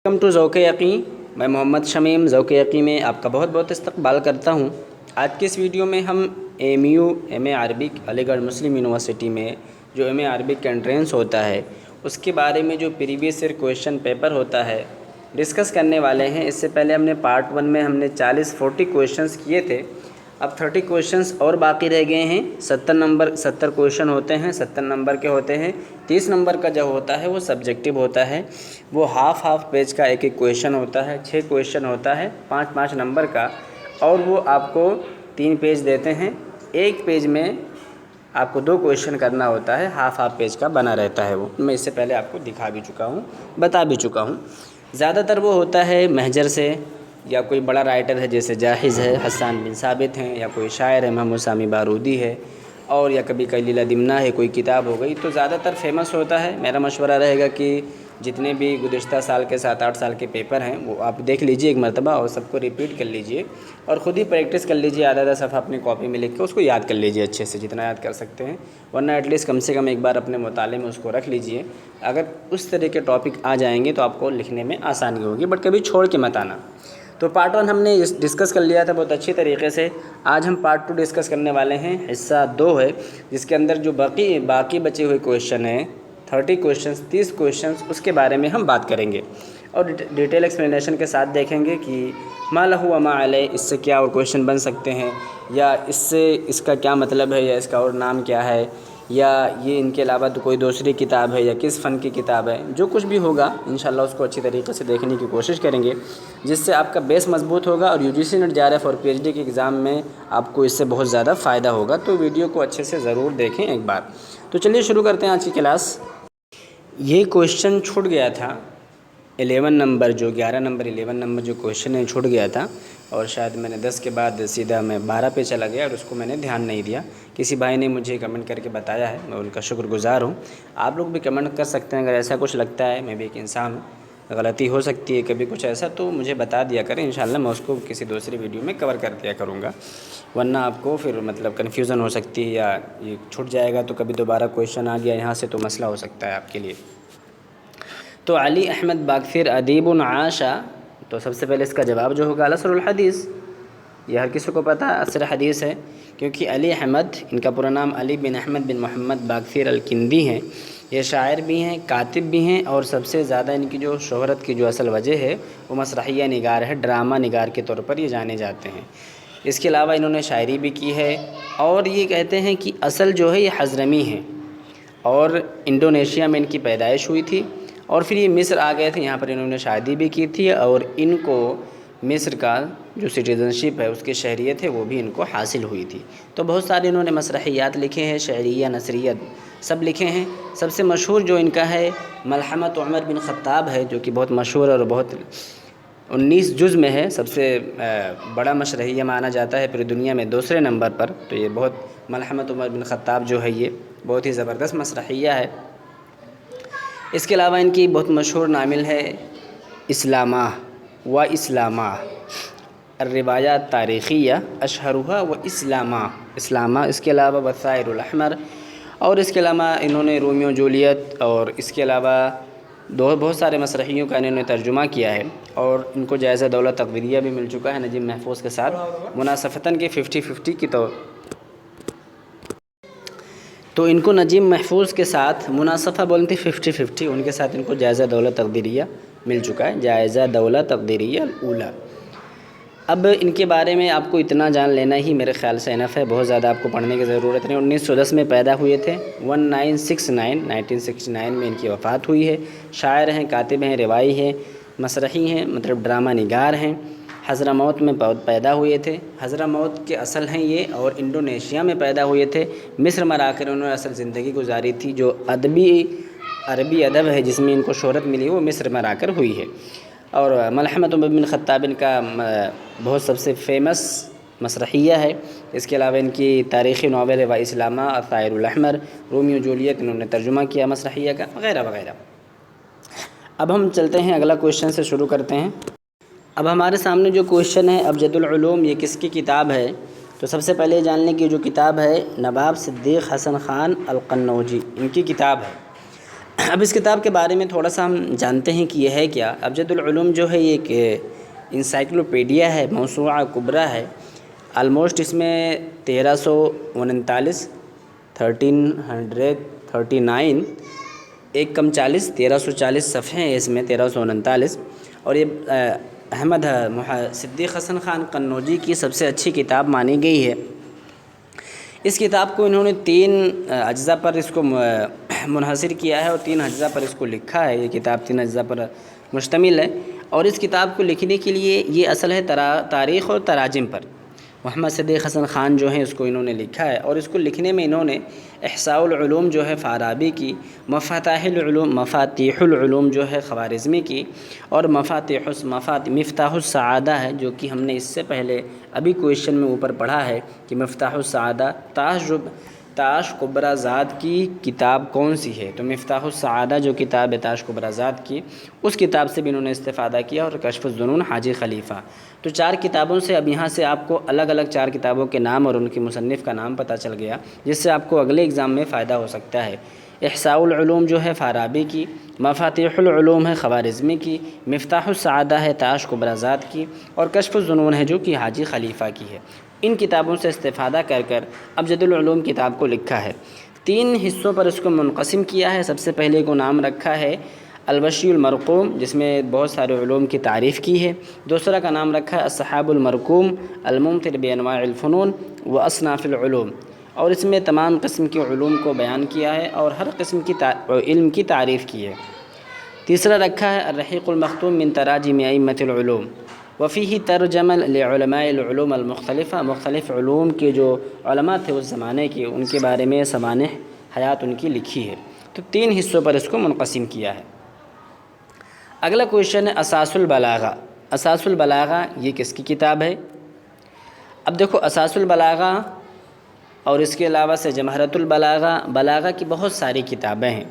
Welcome to ذوق یقین. میں محمد شمیم ذوق یقین میں آپ کا بہت بہت استقبال کرتا ہوں. آج کے اس ویڈیو میں ہم ایم اے عربک علی گڑھ مسلم یونیورسٹی میں جو ایم اے عربک کا انٹرنس ہوتا ہے اس کے بارے میں جو پریویس ایئر کویشچن پیپر ہوتا ہے ڈسکس کرنے والے ہیں. اس سے پہلے ہم نے پارٹ 1 میں ہم نے 40 کویشچنس کیے تھے. اب 30 کویشچنس اور باقی رہ گئے ہیں. 70 کویشچن ہوتے ہیں, 70 نمبر کے ہوتے ہیں. 30 نمبر کا جو ہوتا ہے وہ سبجیکٹیو ہوتا ہے. وہ ہاف پیج کا ایک کویشچن ہوتا ہے. 6 کویشچن ہوتا ہے 5 نمبر کا, اور وہ آپ کو 3 پیج دیتے ہیں. ایک پیج میں آپ کو 2 کویشچن کرنا ہوتا ہے. ہاف پیج کا بنا رہتا ہے. وہ میں اس سے پہلے آپ کو دکھا بھی چکا ہوں, بتا بھی چکا ہوں. زیادہ تر وہ ہوتا ہے محجر سے, یا کوئی بڑا رائٹر ہے جیسے جاحظ ہے, حسان بن ثابت ہیں, یا کوئی شاعر ہے محمد سامی بارودی ہے, اور یا کبھی کلیلہ دمنہ ہے, کوئی کتاب ہو گئی. تو زیادہ تر فیمس ہوتا ہے. میرا مشورہ رہے گا کہ جتنے بھی گزشتہ سال کے 7-8 سال کے پیپر ہیں وہ آپ دیکھ لیجئے ایک مرتبہ, اور سب کو ریپیٹ کر لیجئے, اور خود ہی پریکٹس کر لیجئے. آدھا صفحہ اپنی کاپی میں لکھ کے اس کو یاد کر لیجئے اچھے سے, جتنا یاد کر سکتے ہیں. ورنہ ایٹ لیسٹ کم سے کم ایک بار اپنے مطالعے میں اس کو رکھ لیجئے. اگر اس طرح کے ٹاپک آ جائیں گے تو آپ کو لکھنے میں آسانی ہوگی, بٹ کبھی چھوڑ کے مت آنا. تو پارٹ 1 ہم نے ڈسکس کر لیا تھا بہت اچھی طریقے سے. آج ہم پارٹ 2 ڈسکس کرنے والے ہیں. حصہ 2 ہے جس کے اندر جو باقی بچے ہوئے کویشچن ہیں 30 کویشچنس, 30 کویشچنس, اس کے بارے میں ہم بات کریں گے, اور ڈیٹیل ایکسپلینیشن کے ساتھ دیکھیں گے کہ ما لہ و ما علیہ, اس سے کیا اور کویشچن بن سکتے ہیں, یا اس سے اس کا کیا مطلب ہے, یا اس کا اور نام کیا ہے, یا یہ ان کے علاوہ تو کوئی دوسری کتاب ہے, یا کس فن کی کتاب ہے. جو کچھ بھی ہوگا انشاءاللہ اس کو اچھی طریقے سے دیکھنے کی کوشش کریں گے, جس سے آپ کا بیس مضبوط ہوگا, اور UGC نیٹ JRF اور PhD کے ایگزام میں آپ کو اس سے بہت زیادہ فائدہ ہوگا. تو ویڈیو کو اچھے سے ضرور دیکھیں ایک بار. تو چلیے شروع کرتے ہیں آج کی کلاس. یہ کویشچن چھوٹ گیا تھا 11 نمبر, جو 11 نمبر 11 نمبر جو کویشچن ہے چھوٹ گیا تھا, اور شاید میں نے 10 کے بعد سیدھا میں 12 پہ چلا گیا, اور اس کو میں نے دھیان نہیں دیا. کسی بھائی نے مجھے کمنٹ کر کے بتایا ہے, میں ان کا شکر گزار ہوں. آپ لوگ بھی کمنٹ کر سکتے ہیں اگر ایسا کچھ لگتا ہے. میں بھی ایک انسان ہوں, غلطی ہو سکتی ہے کبھی کچھ ایسا, تو مجھے بتا دیا کریں. انشاءاللہ میں اس کو کسی دوسری ویڈیو میں کور کر دیا کروں گا, ورنہ آپ کو پھر کنفیوژن ہو سکتی ہے, یا یہ چھوٹ جائے گا تو کبھی دوبارہ کویشچن آ گیا یہاں سے تو مسئلہ ہو سکتا ہے آپ کے لیے. تو علی احمد باقفر ادیب عاشا, تو سب سے پہلے اس کا جواب جو ہوگا عصر الحدیث. یہ ہر کسی کو پتہ عصر حدیث ہے, کیونکہ علی احمد, ان کا پورا نام علی بن احمد بن محمد باقفر الکندی ہیں. یہ شاعر بھی ہیں, کاتب بھی ہیں, اور سب سے زیادہ ان کی جو شہرت کی جو اصل وجہ ہے وہ مسرحیہ نگار ہے, ڈرامہ نگار کے طور پر یہ جانے جاتے ہیں. اس کے علاوہ انہوں نے شاعری بھی کی ہے, اور یہ کہتے ہیں کہ اصل جو ہے یہ حضرمی ہے, اور انڈونیشیا میں ان کی پیدائش ہوئی تھی, اور پھر یہ مصر آ گئے تھے. یہاں پر انہوں نے شادی بھی کی تھی, اور ان کو مصر کا جو سٹیزنشپ ہے اس کی شہریت ہے وہ بھی ان کو حاصل ہوئی تھی. تو بہت سارے انہوں نے مسرحیات لکھے ہیں, شعریہ, نثریت سب لکھے ہیں. سب سے مشہور جو ان کا ہے ملحمۃ عمر بن خطاب ہے, جو کہ بہت مشہور اور بہت 19 جز میں ہے. سب سے بڑا مسرحیہ مانا جاتا ہے پوری دنیا میں, دوسرے نمبر پر. تو یہ بہت ملحمۃ عمر بن خطاب جو ہے یہ بہت ہی زبردست مسرحیہ ہے. اس کے علاوہ ان کی بہت مشہور ناول ہے اسلامہ و اسلامہ, الروایات تاریخیہ اشہرها و اسلامہ, اسلامہ. اس کے علاوہ وسائر الاحمر, اور اس کے علاوہ انہوں نے رومیو جولیت, اور اس کے علاوہ بہت سارے مسرحیوں کا انہوں نے ترجمہ کیا ہے, اور ان کو جائزہ دولہ تقدیریہ بھی مل چکا ہے نجیب محفوظ کے ساتھ مناصفتاً کے 50-50 کی. تو ان کو نجیب محفوظ کے ساتھ مناصفہ بولتے 50-50, ان کے ساتھ ان کو جائزہ دولہ تقدیریہ مل چکا ہے, جائزہ دولہ تقدیریہ الاولیٰ. اب ان کے بارے میں آپ کو اتنا جان لینا ہی میرے خیال سے انف ہے, بہت زیادہ آپ کو پڑھنے کی ضرورت نہیں. 1910 میں پیدا ہوئے تھے, 1969 میں ان کی وفات ہوئی ہے. شاعر ہیں, کاتب ہیں, روائی ہیں, مسرحی ہیں, ڈرامہ نگار ہیں. حضرموت میں پیدا ہوئے تھے. حضرموت کے اصل ہیں یہ, اور انڈونیشیا میں پیدا ہوئے تھے. مصر میں آ کر انہوں نے اصل زندگی گزاری تھی. جو عربی ادب ہے جس میں ان کو شہرت ملی وہ مصر میں آ کر ہوئی ہے. اور ملحمۃ عمر بن خطاب ان کا بہت سب سے فیمس مسرحیہ ہے. اس کے علاوہ ان کی تاریخی ناول ہے و اسلامہ, الطائر الاحمر, رومیو جولیت انہوں نے ترجمہ کیا مسرحیہ کا, وغیرہ وغیرہ. اب ہم چلتے ہیں اگلا کویشچن سے شروع کرتے ہیں. اب ہمارے سامنے جو کویشچن ہے ابجد العلوم, یہ کس کی کتاب ہے؟ تو سب سے پہلے جاننے کی جو کتاب ہے نواب صدیق حسن خان القنوجی, ان کی کتاب ہے. اب اس کتاب کے بارے میں تھوڑا سا ہم جانتے ہیں کہ یہ ہے کیا۔ ابجد العلوم جو ہے یہ ایک انسائکلوپیڈیا ہے، موسوعہ کبریٰ ہے۔ آلموسٹ اس میں 1339 1339 ایک کم 40 1340 صفحے ہیں اس میں، 1339، اور یہ احمد صدیق حسن خان قنوجی کی سب سے اچھی کتاب مانی گئی ہے۔ اس کتاب کو انہوں نے 3 اجزاء پر اس کو منحصر کیا ہے اور 3 اجزاء پر اس کو لکھا ہے۔ یہ کتاب 3 اجزاء پر مشتمل ہے، اور اس کتاب کو لکھنے کے لیے یہ اصل ہے تاریخ اور تراجم پر۔ محمد صدیق حسن خان جو ہیں اس کو انہوں نے لکھا ہے، اور اس کو لکھنے میں انہوں نے احصاء العلوم جو ہے فارابی کی، مفاتیح العلوم جو ہے خوارزمی کی، اور مفتاح السعادہ ہے جو کہ ہم نے اس سے پہلے ابھی کویشچن میں اوپر پڑھا ہے کہ مفتاح السعادہ تاش کبریٰ ذات کی کتاب کون سی ہے، تو مفتاح السعادہ جو کتاب ہے تاش کبریٰ ذات کی، اس کتاب سے بھی انہوں نے استفادہ کیا، اور کشف الظنون حاجی خلیفہ۔ تو 4 کتابوں سے اب یہاں سے آپ کو الگ الگ 4 کتابوں کے نام اور ان کی مصنف کا نام پتہ چل گیا، جس سے آپ کو اگلے ایگزام میں فائدہ ہو سکتا ہے۔ احصاء العلوم جو ہے فارابی کی، مفاتیح العلوم ہے خوارزمی کی، مفتاح السعادہ ہے تاش کبریٰ ذات کی، اور کشف الظنون ہے جو کہ حاجی خلیفہ کی ہے۔ ان کتابوں سے استفادہ کر ابجد العلوم کتاب کو لکھا ہے۔ 3 حصوں پر اس کو منقسم کیا ہے۔ سب سے پہلے کو نام رکھا ہے الوشی المرقوم، جس میں بہت سارے علوم کی تعریف کی ہے۔ دوسرا کا نام رکھا ہے السحاب المرقوم الممطر بانواع الفنون و اصناف العلوم، اور اس میں تمام قسم کے علوم کو بیان کیا ہے اور ہر قسم کی علم کی تعریف کی ہے۔ تیسرا رکھا ہے الرحیق المختوم من تراجم ائمۃ العلوم وفیہ ترجمہ لعلماء العلوم المختلفہ، مختلف علوم کے جو علماء تھے اس زمانے کے، ان کے بارے میں سوانح حیات ان کی لکھی ہے۔ تو 3 حصوں پر اس کو منقسم کیا ہے۔ اگلا کویشچن ہے اساس البلاغہ۔ اساس البلاغہ یہ کس کی کتاب ہے؟ اب دیکھو، اساس البلاغہ اور اس کے علاوہ سے جمہرۃ البلاغہ، بلاغہ کی بہت ساری کتابیں ہیں،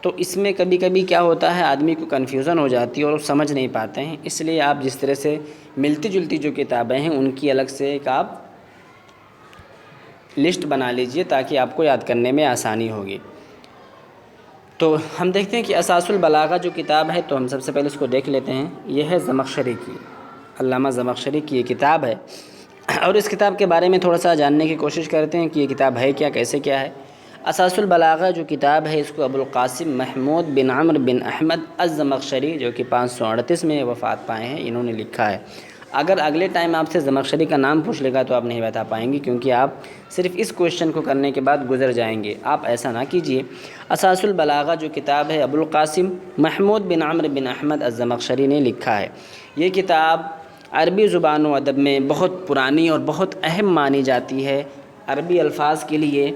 تو اس میں کبھی کبھی کیا ہوتا ہے آدمی کو کنفیوژن ہو جاتی ہے اور سمجھ نہیں پاتے ہیں، اس لیے آپ جس طرح سے ملتی جلتی جو کتابیں ہیں ان کی الگ سے ایک آپ لسٹ بنا لیجئے تاکہ آپ کو یاد کرنے میں آسانی ہوگی۔ تو ہم دیکھتے ہیں کہ اساس البلاغہ جو کتاب ہے، تو ہم سب سے پہلے اس کو دیکھ لیتے ہیں۔ یہ ہے زمخشری کی، علامہ زمخشری کی یہ کتاب ہے، اور اس کتاب کے بارے میں تھوڑا سا جاننے کی کوشش کرتے ہیں کہ یہ کتاب ہے کیا، کیسے کیا ہے۔ اساس البلاغہ جو کتاب ہے اس کو ابو القاسم محمود بن عمرو بن احمد الزمخشری، جو کہ 538 میں وفات پائے ہیں، انہوں نے لکھا ہے۔ اگر اگلے ٹائم آپ سے زمخشری کا نام پوچھ لے گا تو آپ نہیں بتا پائیں گے، کیونکہ آپ صرف اس کویشچن کو کرنے کے بعد گزر جائیں گے۔ آپ ایسا نہ کیجیے۔ اساس البلاغہ جو کتاب ہے ابو القاسم محمود بن عمرو بن احمد الزمخشری نے لکھا ہے۔ یہ کتاب عربی زبان و ادب میں بہت پرانی اور بہت اہم مانی جاتی ہے عربی الفاظ کے لیے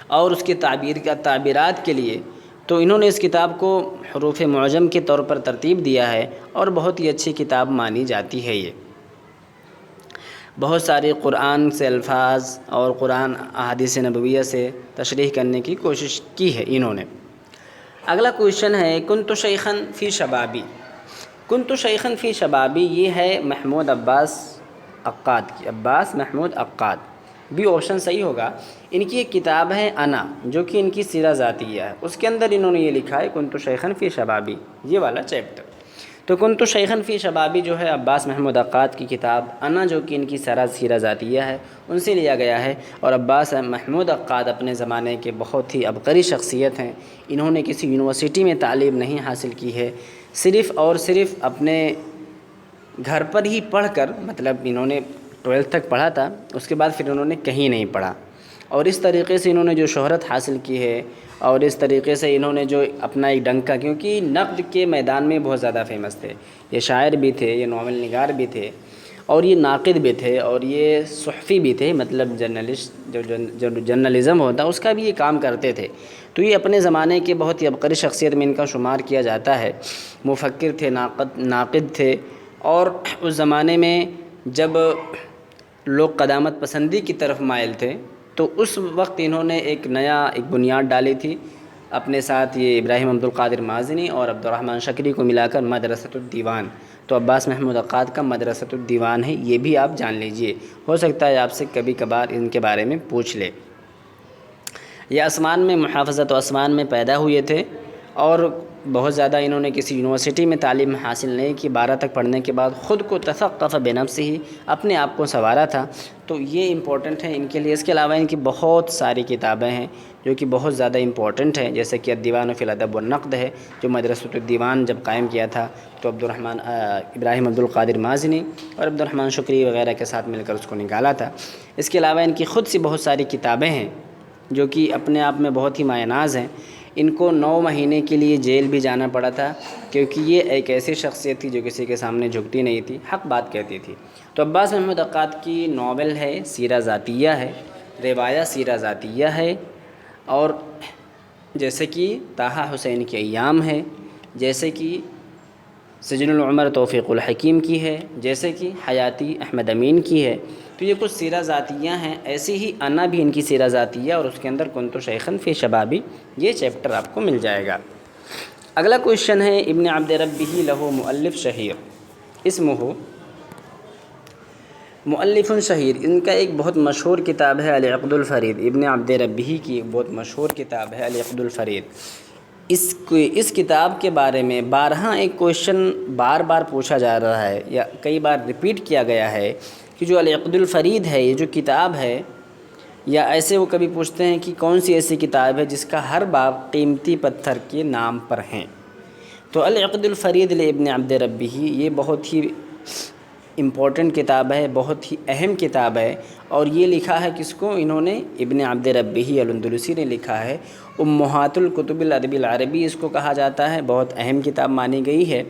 اور اس کے تعبیرات کے لیے، تو انہوں نے اس کتاب کو حروف معجم کے طور پر ترتیب دیا ہے، اور بہت ہی اچھی کتاب مانی جاتی ہے۔ یہ بہت سارے قرآن سے الفاظ اور قرآن احادیث نبویہ سے تشریح کرنے کی کوشش کی ہے انہوں نے۔ اگلا کویشچن ہے کنت شیخاً فی شبابی۔ کنت شیخاً فی شبابی، یہ ہے محمود عباس عقاد کی، عباس محمود عقاد، بھی آپشن صحیح ہوگا۔ ان کی ایک کتاب ہے انا، جو کہ ان کی سیرہ ذاتیہ ہے، اس کے اندر انہوں نے یہ لکھا ہے کنت شیخاً فی شبابی، یہ والا چیپٹر۔ تو کنت شیخاً فی شبابی جو ہے عباس محمود عقاد کی کتاب، انا جو کہ ان کی سیرہ ذاتیہ ہے، ان سے لیا گیا ہے۔ اور عباس محمود عقاد اپنے زمانے کے بہت ہی عبقری شخصیت ہیں۔ انہوں نے کسی یونیورسٹی میں تعلیم نہیں حاصل کی ہے، صرف اور صرف اپنے گھر پر ہی پڑھ کر، مطلب انہوں نے 12 تک پڑھا تھا، اس کے بعد پھر انہوں نے کہیں نہیں پڑھا، اور اس طریقے سے انہوں نے جو شہرت حاصل کی ہے، اور اس طریقے سے انہوں نے جو اپنا ایک ڈنکا، کیونکہ نقد کے میدان میں بہت زیادہ فیمس تھے، یہ شاعر بھی تھے، یہ ناول نگار بھی تھے، اور یہ ناقد بھی تھے، اور یہ صحفی بھی تھے، مطلب جرنلسٹ، جو جرنلزم ہوتا ہے اس کا بھی یہ کام کرتے تھے۔ تو یہ اپنے زمانے کے بہت ہی عبقری شخصیت میں ان کا شمار کیا جاتا ہے۔ مفکر تھے، ناقد تھے، اور اس زمانے میں جب لوگ قدامت پسندی کی طرف مائل تھے، تو اس وقت انہوں نے ایک بنیاد ڈالی تھی اپنے ساتھ، یہ ابراہیم عبد القادر مازنی اور عبد الرحمن شکری کو ملا کر مدرسۃ الدیوان۔ تو عباس محمود عقاد کا مدرسۃ الدیوان ہے، یہ بھی آپ جان لیجئے، ہو سکتا ہے آپ سے کبھی کبھار ان کے بارے میں پوچھ لے۔ یہ آسمان میں محافظت و آسمان میں پیدا ہوئے تھے اور بہت زیادہ انہوں نے کسی یونیورسٹی میں تعلیم حاصل نہیں کی، 12 تک پڑھنے کے بعد خود کو تثقف بنفسہ ہی اپنے آپ کو سنوارا تھا، تو یہ امپورٹنٹ ہے ان کے لیے۔ اس کے علاوہ ان کی بہت ساری کتابیں ہیں جو کہ بہت زیادہ امپورٹنٹ ہیں، جیسے کہ الدیوان فی الادب والنقد ہے، جو مدرسۃ الدیوان جب قائم کیا تھا تو ابراہیم عبد القادر مازنی اور عبد الرحمن شکری وغیرہ کے ساتھ مل کر اس کو نکالا تھا۔ اس کے علاوہ ان کی خود سی بہت ساری کتابیں ہیں جو کہ اپنے آپ میں بہت ہی مایہ ناز ہیں۔ ان کو 9 مہینے کے لیے جیل بھی جانا پڑا تھا، کیونکہ یہ ایک ایسی شخصیت تھی جو کسی کے سامنے جھکتی نہیں تھی، حق بات کہتی تھی۔ تو عباس محمود عقاد کی ناول ہے سیرہ ذاتیہ ہے، روایہ سیرہ ذاتیہ ہے، اور جیسے کہ طٰہٰ حسین کے ایام ہے، جیسے کہ سجن العمر توفیق الحکیم کی ہے، جیسے کہ حیاتی احمد امین کی ہے۔ تو یہ کچھ سیرہ ذاتیہ ہیں، ایسی ہی انا بھی ان کی سیرہ ذاتیہ، اور اس کے اندر کنت شیخا فی شبابی، یہ چیپٹر آپ کو مل جائے گا۔ اگلا کویشچن ہے ابن عبد ربہ لہ مؤلف شہیر اسمہ مؤلف شہیر، ان کا ایک بہت مشہور کتاب ہے العقد الفرید، ابن عبد ربہ کی بہت مشہور کتاب ہے العقد الفرید۔ اس کتاب کے بارے میں بارہا ایک کویشچن بار بار پوچھا جا رہا ہے، یا کئی بار ریپیٹ کیا گیا ہے کہ جو العقد الفرید ہے، یہ جو کتاب ہے، یا ایسے وہ کبھی پوچھتے ہیں کہ کون سی ایسی کتاب ہے جس کا ہر باب قیمتی پتھر کے نام پر ہیں۔ تو العقد الفرید لابن عبد ربہ یہ بہت ہی امپورٹنٹ کتاب ہے، بہت ہی اہم کتاب ہے، اور یہ لکھا ہے کس کو؟ انہوں نے ابن عبد ربہ الاندلسی نے لکھا ہے۔ امہات الکتب الادب العربی اس کو کہا جاتا ہے، بہت اہم کتاب مانی گئی ہے۔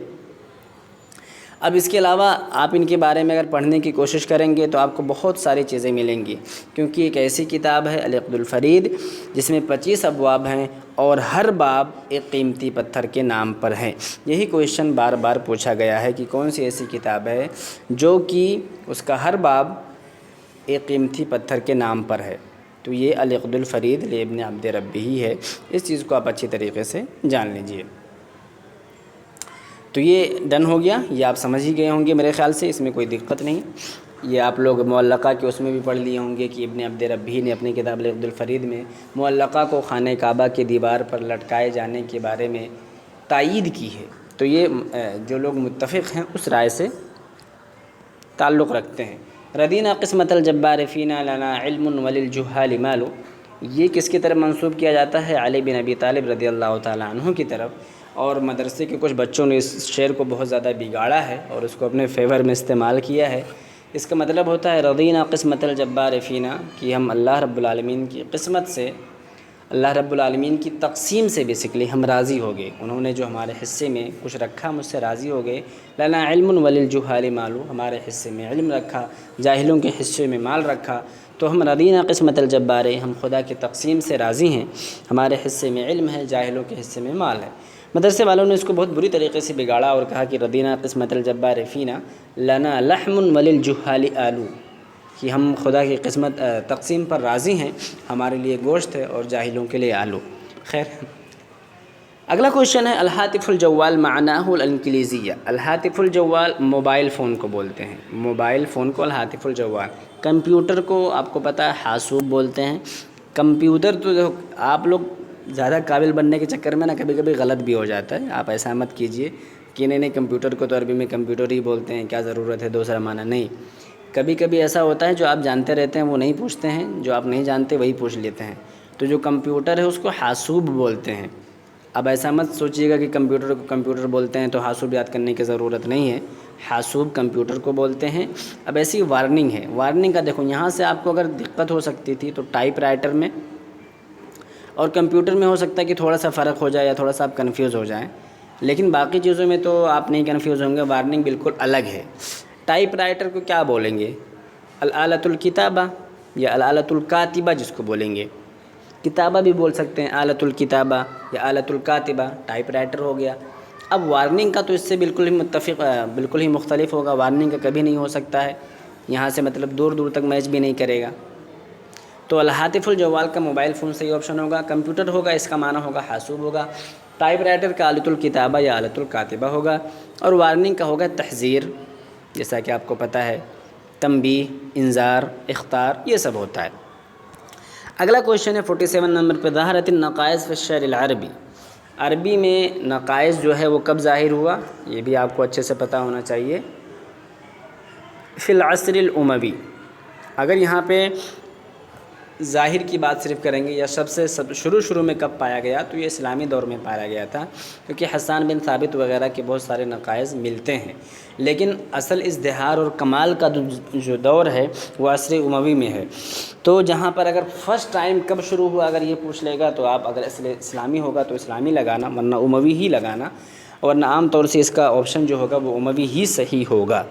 اب اس کے علاوہ آپ ان کے بارے میں اگر پڑھنے کی کوشش کریں گے تو آپ کو بہت ساری چیزیں ملیں گی، کیونکہ ایک ایسی کتاب ہے العقد الفرید جس میں 25 ابواب ہیں، اور ہر باب ایک قیمتی پتھر کے نام پر ہے۔ یہی کویشچن بار بار پوچھا گیا ہے کہ کون سی ایسی کتاب ہے جو کہ اس کا ہر باب ایک قیمتی پتھر کے نام پر ہے۔ تو یہ العقد الفرید لابن عبد ربہ ہی ہے، اس چیز کو آپ اچھی طریقے سے جان لیجئے۔ تو یہ ڈن ہو گیا، یہ آپ سمجھ ہی گئے ہوں گے میرے خیال سے، اس میں کوئی دقت نہیں۔ یہ آپ لوگ معلقہ کے اس میں بھی پڑھ لیے ہوں گے کہ ابن عبد ربہ نے اپنی کتاب العقد الفرید میں معلقہ کو خانہ کعبہ کی دیوار پر لٹکائے جانے کے بارے میں تائید کی ہے۔ تو یہ جو لوگ متفق ہیں اس رائے سے تعلق رکھتے ہیں۔ ردینا قسمت الجبار فینا لنا علم وللجہال مال، یہ کس کی طرف منسوب کیا جاتا ہے؟ علی بن ابی طالب رضی اللہ تعالیٰ عنہ کی طرف، اور مدرسے کے کچھ بچوں نے اس شعر کو بہت زیادہ بگاڑا ہے اور اس کو اپنے فیور میں استعمال کیا ہے۔ اس کا مطلب ہوتا ہے رضینا قسمت الجبار فینا، کہ ہم اللہ رب العالمین کی قسمت سے، اللہ رب العالمین کی تقسیم سے بیسکلی ہم راضی ہو گئے، انہوں نے جو ہمارے حصے میں کچھ رکھا مجھ سے راضی ہو گئے۔ لنا علم وللجہال مال، ہمارے حصے میں علم رکھا، جاہلوں کے حصے میں مال رکھا، تو ہم ردینا قسمت الجبار، ہم خدا کی تقسیم سے راضی ہیں، ہمارے حصے میں علم ہے، جاہلوں کے حصے میں مال ہے۔ مدرسے والوں نے اس کو بہت بری طریقے سے بگاڑا اور کہا کہ ردینا قسمت الجبار فینا لنا لحم وللجہال آلو، کہ ہم خدا کی قسمت تقسیم پر راضی ہیں، ہمارے لیے گوشت ہے اور جاہلوں کے لیے آلو۔ خیر، اگلا کویشچن ہے الہاتف الجوال معناہ الانگلیزیہ۔ الہاتف الجوال موبائل فون کو بولتے ہیں، موبائل فون کو الہاتف الجوال۔ کمپیوٹر کو آپ کو پتہ ہے حاسوب بولتے ہیں۔ کمپیوٹر تو آپ لوگ زیادہ قابل بننے کے چکر میں نا کبھی کبھی غلط بھی ہو جاتا ہے، آپ ایسا مت کیجئے کہ نہیں کمپیوٹر کو تو عربی میں کمپیوٹر ہی بولتے ہیں، کیا ضرورت ہے دوسرا معنی، نہیں۔ کبھی کبھی ایسا ہوتا ہے جو آپ جانتے رہتے ہیں وہ نہیں پوچھتے ہیں، جو آپ نہیں جانتے وہی پوچھ لیتے ہیں۔ تو جو کمپیوٹر ہے اس کو حاسوب بولتے ہیں۔ اب ایسا مت سوچیے گا کہ کمپیوٹر کو کمپیوٹر بولتے ہیں تو حاسوب یاد کرنے کی ضرورت نہیں ہے، حاسوب کمپیوٹر کو بولتے ہیں۔ اب ایسی وارننگ ہے، وارننگ کا دیکھو، یہاں سے آپ کو اگر دقت ہو سکتی تھی تو ٹائپ رائٹر میں اور کمپیوٹر میں ہو سکتا ہے کہ تھوڑا سا فرق ہو جائے یا تھوڑا سا آپ کنفیوز ہو جائیں، لیکن باقی چیزوں میں تو آپ نہیں کنفیوز ہوں گے، وارننگ بالکل الگ ہے۔ ٹائپ رائٹر کو کیا بولیں گے؟ الآلۃ الکتابہ یا الآلۃ الکاتبہ جس کو بولیں گے، کتابہ بھی بول سکتے ہیں، آلۃ الکتابہ یا آلۃ الکاتبہ، ٹائپ رائٹر ہو گیا۔ اب وارننگ کا تو اس سے بالکل ہی مختلف ہوگا، وارننگ کا کبھی نہیں ہو سکتا ہے، یہاں سے مطلب دور دور تک میچ بھی نہیں کرے گا۔ تو الہاتف الجوال کا موبائل فون صحیح آپشن ہوگا، کمپیوٹر ہوگا اس کا معنی ہوگا حاسوب ہوگا، ٹائپ رائٹر کا آلۃ الکتابہ یا آلۃ الکاتبہ ہوگا، اور وارننگ کا ہوگا تحذیر، جیسا کہ آپ کو پتہ ہے، تنبیہ، انذار، اخطار، یہ سب ہوتا ہے۔ اگلا کویشچن ہے 47 نمبر پہ، ظہرت النقائص فی الشعر العربی، عربی میں نقائص جو ہے وہ کب ظاہر ہوا؟ یہ بھی آپ کو اچھے سے پتہ ہونا چاہیے۔ فی العصر الاموی، اگر یہاں پہ ظاہر کی بات صرف کریں گے یا سب شروع میں کب پایا گیا، تو یہ اسلامی دور میں پایا گیا تھا، کیونکہ حسان بن ثابت وغیرہ کے بہت سارے نقائص ملتے ہیں، لیکن اصل ازدہار اور کمال کا جو دور ہے وہ عصر اموی میں ہے۔ تو جہاں پر اگر فرسٹ ٹائم کب شروع ہوا اگر یہ پوچھ لے گا، تو آپ اگر اسلامی ہوگا تو اسلامی لگانا، ورنہ اموی ہی لگانا، ورنہ عام طور سے اس کا آپشن جو ہوگا وہ اموی ہی صحیح ہوگا،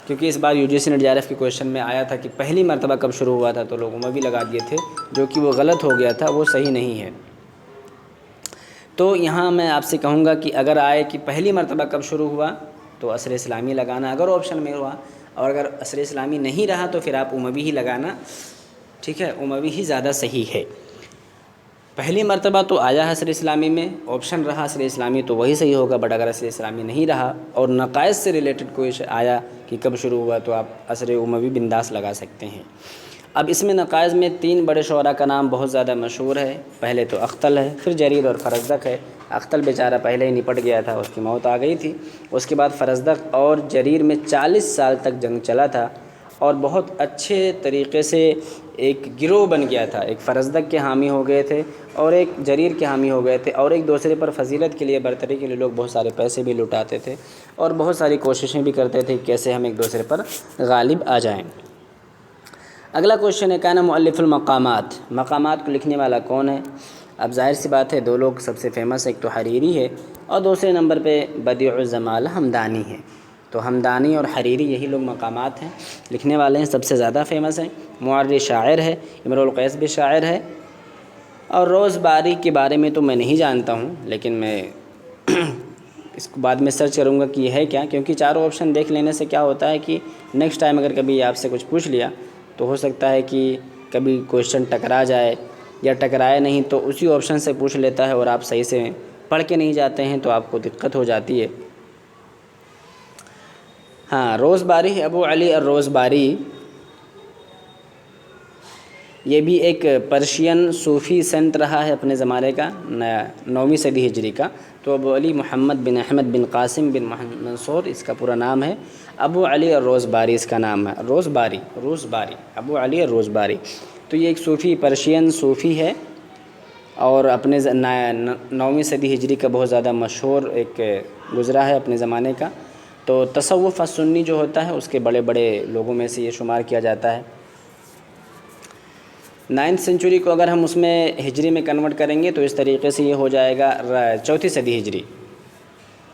کیونکہ اس بار UGC نیٹ JRF کے کویشچن میں آیا تھا کہ پہلی مرتبہ کب شروع ہوا تھا، تو لوگ اموی لگا دیے تھے، جو کہ وہ غلط ہو گیا تھا، وہ صحیح نہیں ہے۔ تو یہاں میں آپ سے کہوں گا کہ اگر آئے کہ پہلی مرتبہ کب شروع ہوا تو عصر اسلامی لگانا اگر آپشن میں ہوا، اور اگر عصر اسلامی نہیں رہا تو پھر آپ اموی ہی لگانا، ٹھیک ہے، اموی ہی زیادہ صحیح ہے۔ پہلی مرتبہ تو آیا عصر اسلامی میں، آپشن رہا عصر اسلامی تو وہی صحیح ہوگا، بٹ اگر عصر اسلامی نہیں رہا اور نقائص سے ریلیٹڈ کوئی آیا کہ کب شروع ہوا، تو آپ عصر اموی بنداس لگا سکتے ہیں۔ اب اس میں نقائص میں 3 بڑے شعراء کا نام بہت زیادہ مشہور ہے، پہلے تو اختل ہے، پھر جریر اور فرزدق ہے۔ اختل بیچارہ پہلے ہی نپٹ گیا تھا، اس کی موت آ گئی تھی، اس کے بعد فرزدق اور جریر میں 40 سال تک جنگ چلا تھا، اور بہت اچھے طریقے سے ایک گروہ بن گیا تھا، ایک فرزدق کے حامی ہو گئے تھے اور ایک جریر کے حامی ہو گئے تھے، اور ایک دوسرے پر فضیلت کے لیے، برتری کے لیے لوگ بہت سارے پیسے بھی لٹاتے تھے اور بہت ساری کوششیں بھی کرتے تھے کیسے ہم ایک دوسرے پر غالب آ جائیں۔ اگلا کویشچن ہے، کان مؤلف المقامات، مقامات کو لکھنے والا کون ہے؟ اب ظاہر سی بات ہے، 2 لوگ سب سے فیمس، ایک تو حریری ہے اور دوسرے نمبر پہ بدیع الجمال ہمدانی ہے۔ تو ہمدانی اور حریری یہی لوگ مقامات ہیں، لکھنے والے ہیں، سب سے زیادہ فیمس ہیں۔ معری شاعر ہے، امرؤ القیس بھی شاعر ہے، اور روز باری کے بارے میں تو میں نہیں جانتا ہوں، لیکن میں اس کو بعد میں سرچ کروں گا کہ یہ ہے کیا، کیونکہ چاروں آپشن دیکھ لینے سے کیا ہوتا ہے کہ نیکسٹ ٹائم اگر کبھی آپ سے کچھ پوچھ لیا تو ہو سکتا ہے کہ کبھی کویشچن ٹکرا جائے، یا ٹکرائے نہیں تو اسی آپشن سے پوچھ لیتا ہے اور آپ صحیح سے پڑھ کے نہیں جاتے ہیں تو آپ کو دقت ہو جاتی ہے۔ ہاں، روز باری ہے، ابو علی الروز باری، یہ بھی ایک پرشین صوفی سنت رہا ہے اپنے زمانے کا، 9ویں صدی ہجری کا۔ تو ابو علی محمد بن احمد بن قاسم بن محمد منصور اس کا پورا نام ہے، ابو علی الروز باری اس کا نام ہے، روز باری ابو علی الروز باری۔ تو یہ ایک صوفی، پرشین صوفی ہے، اور اپنے 9ویں صدی ہجری کا بہت زیادہ مشہور ایک گزرا ہے اپنے زمانے کا۔ تو تصوف سنی جو ہوتا ہے اس کے بڑے بڑے لوگوں میں سے یہ شمار کیا جاتا ہے۔ 9th سینچری کو اگر ہم اس میں ہجری میں کنورٹ کریں گے تو اس طریقے سے یہ ہو جائے گا 4تھی صدی ہجری،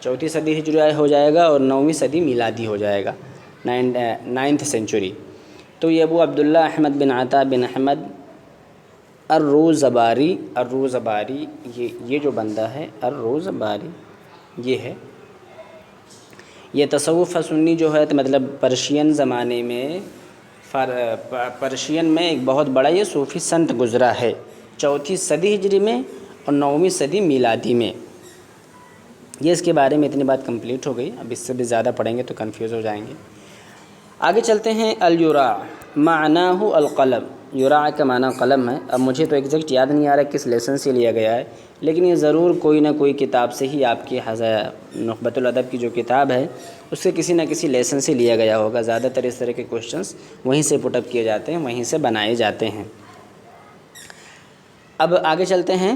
4تھی صدی ہجری ہو جائے گا، اور 9ویں صدی میلادی ہو جائے گا، 9th سینچری۔ تو یہ ابو عبداللہ احمد بن عطا بن احمد الروزباری یہ جو بندہ ہے الروزباری یہ ہے، یہ تصوف سنی جو ہے، تو مطلب پرشین زمانے میں، پرشین میں ایک بہت بڑا یہ صوفی سنت گزرا ہے 4تھی صدی ہجری میں اور 9ویں صدی میلادی میں۔ یہ اس کے بارے میں اتنی بات کمپلیٹ ہو گئی، اب اس سے بھی زیادہ پڑھیں گے تو کنفیوز ہو جائیں گے۔ آگے چلتے ہیں، الیراع معناہ القلم، یراع کا معنی قلم ہے۔ اب مجھے تو ایگزیکٹ یاد نہیں آ رہا کس لیسن سے لیا گیا ہے، لیکن یہ ضرور کوئی نہ کوئی کتاب سے ہی، آپ کی نخبۃ الادب کی جو کتاب ہے اس سے کسی نہ کسی لیسن سے لیا گیا ہوگا۔ زیادہ تر اس طرح کے کویشچنس وہیں سے پٹ اپ کیے جاتے ہیں، وہیں سے بنائے جاتے ہیں۔ اب آگے چلتے ہیں،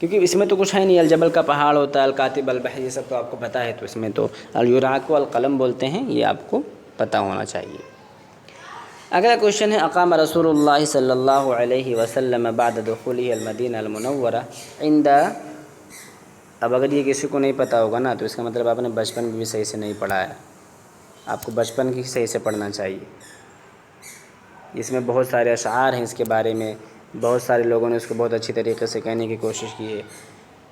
کیونکہ اس میں تو کچھ ہے نہیں، الجبل کا پہاڑ ہوتا ہے، الکاتب البحر، یہ سب تو آپ کو پتہ ہے، تو اس میں تو الیراع کو القلم بولتے ہیں، یہ آپ کو پتہ ہونا چاہیے۔ اگلا کویشچن ہے، اقام رسول اللہ صلی اللہ علیہ وسلم بعد دخولہ المدینہ المنورہ عند، اب اگر یہ کسی کو نہیں پتہ ہوگا نا تو اس کا مطلب آپ نے بچپن میں بھی صحیح سے نہیں پڑھا ہے، آپ کو بچپن کی صحیح سے پڑھنا چاہیے۔ اس میں بہت سارے اشعار ہیں اس کے بارے میں، بہت سارے لوگوں نے اس کو بہت اچھی طریقے سے کہنے کی کوشش کی ہے۔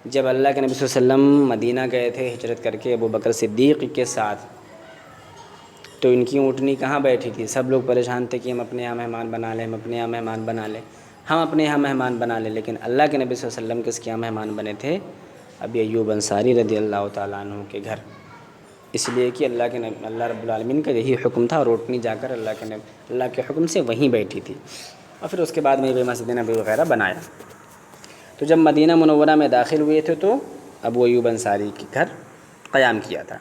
جب اللہ کے نبی صلی اللہ علیہ وسلم مدینہ گئے تھے ہجرت کر کے ابو بکر صدیق کے ساتھ، تو ان کی اونٹنی کہاں بیٹھی تھی؟ سب لوگ پریشان تھے کہ ہم اپنے یہاں مہمان بنا لیں، ہم اپنے یہاں مہمان بنا لیں، ہم اپنے یہاں مہمان بنا لیں، لیکن اللہ کے نبی صلی اللہ علیہ وسلم کس کے یہاں مہمان بنے تھے؟ ابی ایوب انصاری رضی اللہ تعالیٰ عنہ کے گھر، اس لیے کہ اللہ رب العالمین کا یہی حکم تھا، اور اونٹنی جا کر اللہ کے حکم سے وہیں بیٹھی تھی۔ اور پھر اس کے بعد میں بھی مسجد نبوی وغیرہ بنایا۔ تو جب مدینہ منورہ میں داخل ہوئے تھے تو ابو ایوب انصاری کے گھر قیام کیا تھا۔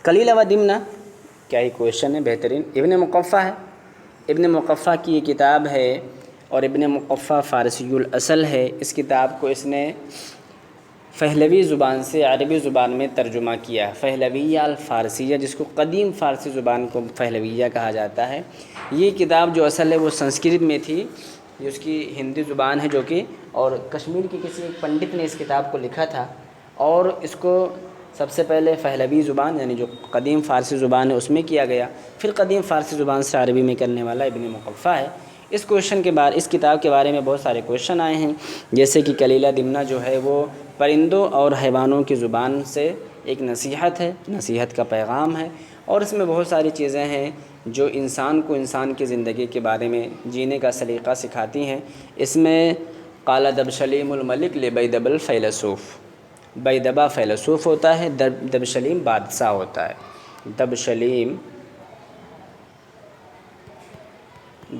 کلیلہ و دمنہ، کیا ہی کویشچن ہے، بہترین۔ ابن مقفع ہے، ابن مقفع کی یہ کتاب ہے، اور ابن مقفع فارسی الاصل ہے۔ اس کتاب کو اس نے پہلوی زبان سے عربی زبان میں ترجمہ کیا ہے، پہلویہ الفارسیہ، جس کو قدیم فارسی زبان کو پہلویہ کہا جاتا ہے۔ یہ کتاب جو اصل ہے وہ سنسکرت میں تھی، یہ اس کی ہندی زبان ہے جو کہ، اور کشمیر کے کسی ایک پنڈت نے اس کتاب کو لکھا تھا، اور اس کو سب سے پہلے پہلوی زبان یعنی جو قدیم فارسی زبان ہے اس میں کیا گیا، پھر قدیم فارسی زبان سے عربی میں کرنے والا ابن مقفع ہے۔ اس کویشچن کے بعد اس کتاب کے بارے میں بہت سارے کویشچن آئے ہیں، جیسے کہ کلیلہ دمنہ جو ہے وہ پرندوں اور حیوانوں کی زبان سے ایک نصیحت ہے، نصیحت کا پیغام ہے، اور اس میں بہت ساری چیزیں ہیں جو انسان کو انسان کی زندگی کے بارے میں جینے کا سلیقہ سکھاتی ہیں۔ اس میں قال دبشلیم الملک لبیدب الفیلسوف، بیدبہ فیلسوف ہوتا ہے، دبشلیم بادشاہ ہوتا ہے،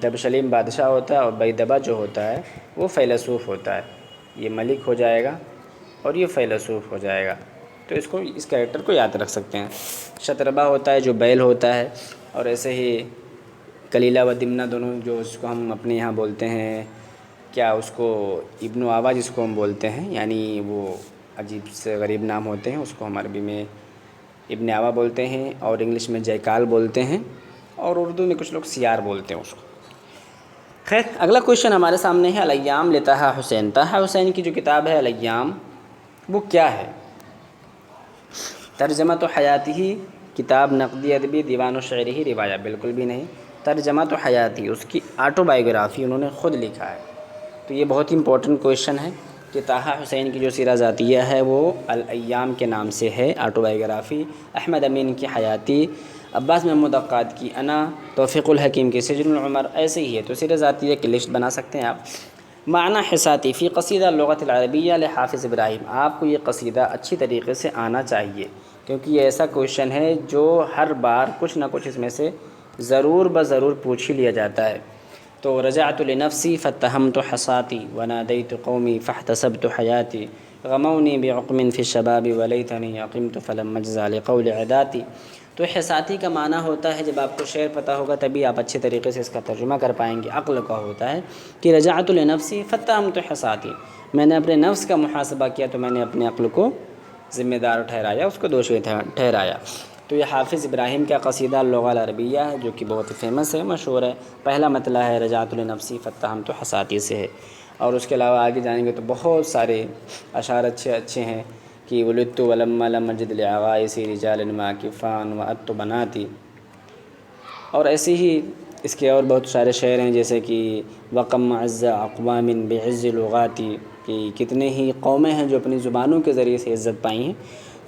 دبشلیم بادشاہ ہوتا ہے، اور بیدبہ جو ہوتا ہے وہ فیلسوف ہوتا ہے۔ یہ ملک ہو جائے گا اور یہ فیلسوف ہو جائے گا، تو اس کریکٹر کو یاد رکھ سکتے ہیں۔ شتربہ ہوتا ہے جو بیل ہوتا ہے، اور ایسے ہی کلیلہ و دمنہ دونوں جو اس کو ہم اپنے یہاں بولتے ہیں، کیا اس کو ابن و آوا جس کو ہم بولتے ہیں، یعنی وہ عجیب سے غریب نام ہوتے ہیں، اس کو ہم عربی میں ابن آوا بولتے ہیں، اور انگلش میں جیکال بولتے ہیں، اور اردو میں کچھ لوگ سیار بولتے ہیں اس کو۔ خیر، اگلا کویشچن ہمارے سامنے ہے الایام لطہٰ حسین۔ طہٰ حسین کی جو کتاب ہے الایام، وہ کیا ہے؟ ترجمۃ حیاتہ، کتاب نقدی ادبی، دیوان و شعرہ روایہ، بالکل بھی نہیں۔ ترجمۃ حیاتہ، اس کی آٹو بایوگرافی انہوں نے خود لکھا ہے۔ تو یہ بہت ہی امپورٹنٹ کویشچن ہے کہ طہٰ حسین کی جو سیرہ ذاتیہ ہے وہ الایام کے نام سے ہے، آٹو بایوگرافی۔ احمد امین کی حیاتی، عباس محمود عقاد کی انا، توفیق الحکیم کی سجن العمر، ایسے ہی ہے۔ تو سیرہ ذاتیہ کی لسٹ بنا سکتے ہیں آپ۔ معنی حساتی فی قصیدہ اللغۃ العربیہ لحافظ ابراہیم، آپ کو یہ قصیدہ اچھی طریقے سے آنا چاہیے، کیونکہ یہ ایسا کویشچن ہے جو ہر بار کچھ نہ کچھ اس میں سے ضرور بضرور پوچھ ہی لیا جاتا ہے۔ تو رجعت لنفسی فاتہمت حصاتی ونادیت قومی فاحتسبت حیاتی غمونی بعقم فی الشباب ولیتنی عقمت فلم اجزا لقول عداتی۔ تو حساتی کا معنی ہوتا ہے، جب آپ کو شعر پتہ ہوگا تبھی آپ اچھے طریقے سے اس کا ترجمہ کر پائیں گے، عقل کا ہوتا ہے کہ رجعت لنفسی فاتہمت حصاتی، میں نے اپنے نفس کا محاسبہ کیا تو میں نے اپنے عقل کو ذمہ دار ٹھہرایا، اس کو دوشی ٹھہرایا۔ تو یہ حافظ ابراہیم کا قصیدہ اللغۃ العربیہ ہے، جو کہ بہت فیمس ہے، مشہور ہے۔ پہلا مطلع ہے رجعت لنفسی فاتہمت حصاتی سے ہے، اور اس کے علاوہ آگے جائیں گے تو بہت سارے اشعار اچھے ہیں کہ ولدت ولما لم اجد لعغائصی رجالا واقفا وأت بناتی، اور ایسے ہی اس کے اور بہت سارے شعر ہیں، جیسے کہ وکم عز اقوام بعز لغاتی، کہ کتنے ہی قومیں ہیں جو اپنی زبانوں کے ذریعے سے عزت پائی ہیں۔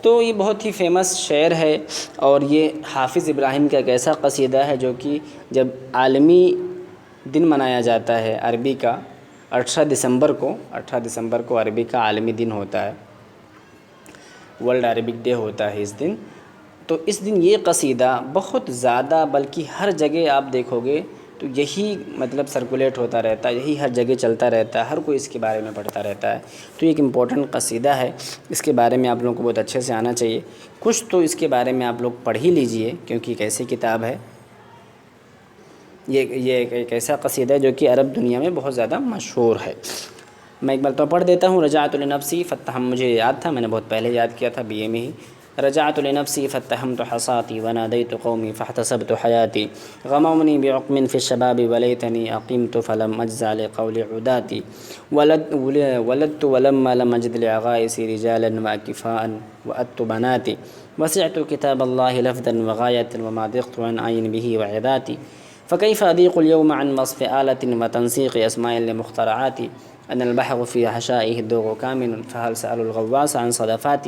تو یہ بہت ہی فیمس شعر ہے، اور یہ حافظ ابراہیم کا ایک ایسا قصیدہ ہے جو کہ جب عالمی دن منایا جاتا ہے عربی کا 18 دسمبر کو عربی کا عالمی دن ہوتا ہے، ورلڈ عربک ڈے ہوتا ہے اس دن، تو اس دن یہ قصیدہ بہت زیادہ، بلکہ ہر جگہ آپ دیکھو گے تو یہی مطلب سرکولیٹ ہوتا رہتا ہے، یہی ہر جگہ چلتا رہتا ہے، ہر کوئی اس کے بارے میں پڑھتا رہتا ہے۔ تو یہ ایک امپورٹنٹ قصیدہ ہے، اس کے بارے میں آپ لوگوں کو بہت اچھے سے آنا چاہیے۔ کچھ تو اس کے بارے میں آپ لوگ پڑھ ہی لیجئے، کیونکہ ایک ایسی کتاب ہے، یہ ایک ایسا قصیدہ ہے جو کہ عرب دنیا میں بہت زیادہ مشہور ہے۔ میں ایک مرتبہ پڑھ دیتا ہوں۔ رجعت لنفسی فاتہم، مجھے یاد تھا، میں نے بہت پہلے یاد کیا تھا بی اے میں ہی۔ رجعت لنفسی فاتہمت حصاتی ونادیت قومی فاحتسبت حیاتی غمونی بعقم فی الشباب ولیتنی عقمت فلم اجزا لقول عداتی ولدت ولما لم اجد لعغائصی رجالا واقفا وأت بناتی وسعت کتاب اللہ لفظا وغایة وما ضقت عن عین به وعداتی فكيف أضيق اليوم عن وصف آلة وتنسيق أسماء لمخترعات أن البحر في حشائه الدوغ كامن فهل سأل الغواص عن صدفات۔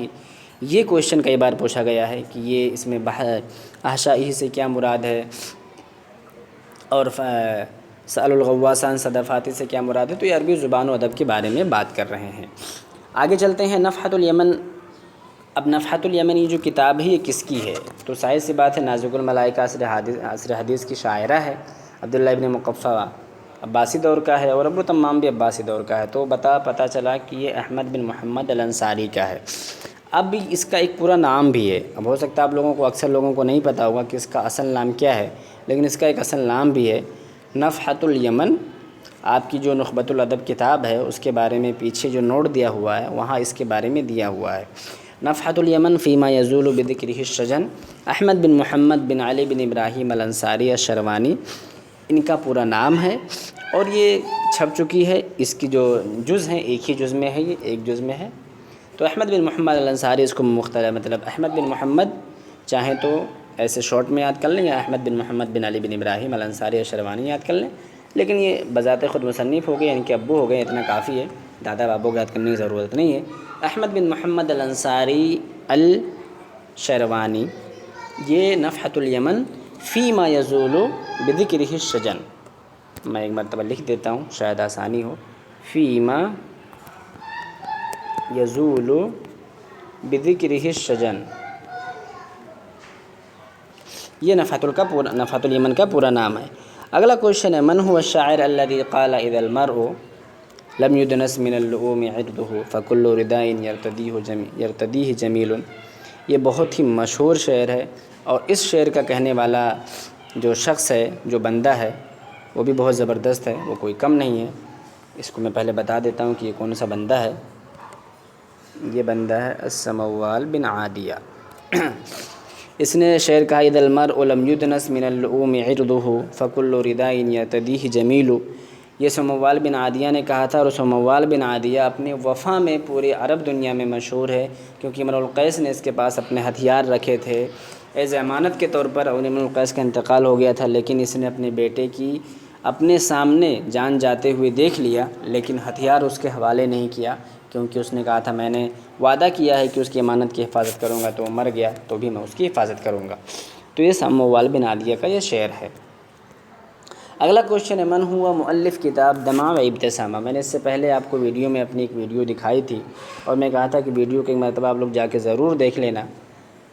یہ کویشچن کئی بار پوچھا گیا ہے کہ یہ اس میں احشائه سے کیا مراد ہے، اور سأل الغواص عن صدفات سے کیا مراد ہے۔ تو یہ عربی زبان و ادب کے بارے میں بات کر رہے ہیں۔ آگے چلتے ہیں نفحۃ الیمن۔ اب نفحۃ الیمن یہ جو کتاب ہے یہ کس کی ہے؟ تو ظاہر سی بات ہے، نازک الملائکہ عصر حدیث کی شاعرہ ہے، عبداللہ ابن مقفع عباسی دور کا ہے اور ابو تمام بھی عباسی دور کا ہے، تو پتہ چلا کہ یہ احمد بن محمد الانصاری کا ہے۔ اب اس کا ایک پورا نام بھی ہے، اب ہو سکتا ہے آپ لوگوں کو، اکثر لوگوں کو نہیں پتہ ہوگا کہ اس کا اصل نام کیا ہے، لیکن اس کا ایک اصل نام بھی ہے نفحۃ الیمن۔ آپ کی جو نخبۃ الادب کتاب ہے اس کے بارے میں پیچھے جو نوٹ دیا ہوا ہے وہاں اس کے بارے میں دیا ہوا ہے، نفحۃ الیمن فیما یزول بذکرہ الشجن، احمد بن محمد بن علی بن ابراہیم الانصاری الشروانی ان کا پورا نام ہے، اور یہ چھپ چکی ہے۔ اس کی جو جز ہیں ایک ہی جز میں ہے، یہ ایک جز میں ہے۔ تو احمد بن محمد الانصاری، اس کو مختلف مطلب احمد بن محمد چاہیں تو ایسے شارٹ میں یاد کر لیں، یا احمد بن محمد بن علی بن ابراہیم الانصاری الشروانی یاد کر لیں، لیکن یہ بذات خود مصنف ہو گئے، یعنی کہ ابو ہو گئے، اتنا کافی ہے، دادا بابوں کو یاد کرنے کی ضرورت نہیں ہے۔ احمد بن محمد الانصاری الشروانی، یہ نفحۃ الیمن فیما یزول بذکرہ الشجن، میں ایک مرتبہ لکھ دیتا ہوں شاید آسانی ہو، فیما یزول بذکرہ الشجن، یہ نفحۃ الیمن کا پورا نام ہے۔ اگلا کوشچن ہے، من هو الشاعر الذي قال اذا المرء لم يدنس من اللؤوم عرضه فكل رداء يرتديه جمیل۔ یہ بہت ہی مشہور شعر ہے، اور اس شعر کا کہنے والا جو شخص ہے، جو بندہ ہے، وہ بھی بہت زبردست ہے، وہ کوئی کم نہیں ہے۔ اس کو میں پہلے بتا دیتا ہوں کہ یہ کون سا بندہ ہے۔ یہ بندہ ہے السموال بن عادیہ۔ اس نے شعر کہا، اذا المرء لم يدنس من اللؤوم عرضه فكل رداء يرتديه جمیل۔ یہ سموال بن عادیہ نے کہا تھا، اور سموال بن عادیہ اپنی وفا میں پورے عرب دنیا میں مشہور ہے، کیونکہ امرؤ القیس نے اس کے پاس اپنے ہتھیار رکھے تھے ایز امانت کے طور پر، اور امرؤ القیس کا انتقال ہو گیا تھا، لیکن اس نے اپنے بیٹے کی اپنے سامنے جان جاتے ہوئے دیکھ لیا، لیکن ہتھیار اس کے حوالے نہیں کیا، کیونکہ اس نے کہا تھا میں نے وعدہ کیا ہے کہ اس کی امانت کی حفاظت کروں گا، تو وہ مر گیا تو بھی میں اس کی حفاظت کروں گا۔ تو یہ سموال بن عادیہ کا یہ شعر ہے۔ اگلا کوشچن ہے، من ہوا مؤلف کتاب دمع و ابتسامہ۔ میں نے اس سے پہلے آپ کو ویڈیو میں اپنی ایک ویڈیو دکھائی تھی، اور میں کہا تھا کہ ویڈیو کے ایک مرتبہ آپ لوگ جا کے ضرور دیکھ لینا،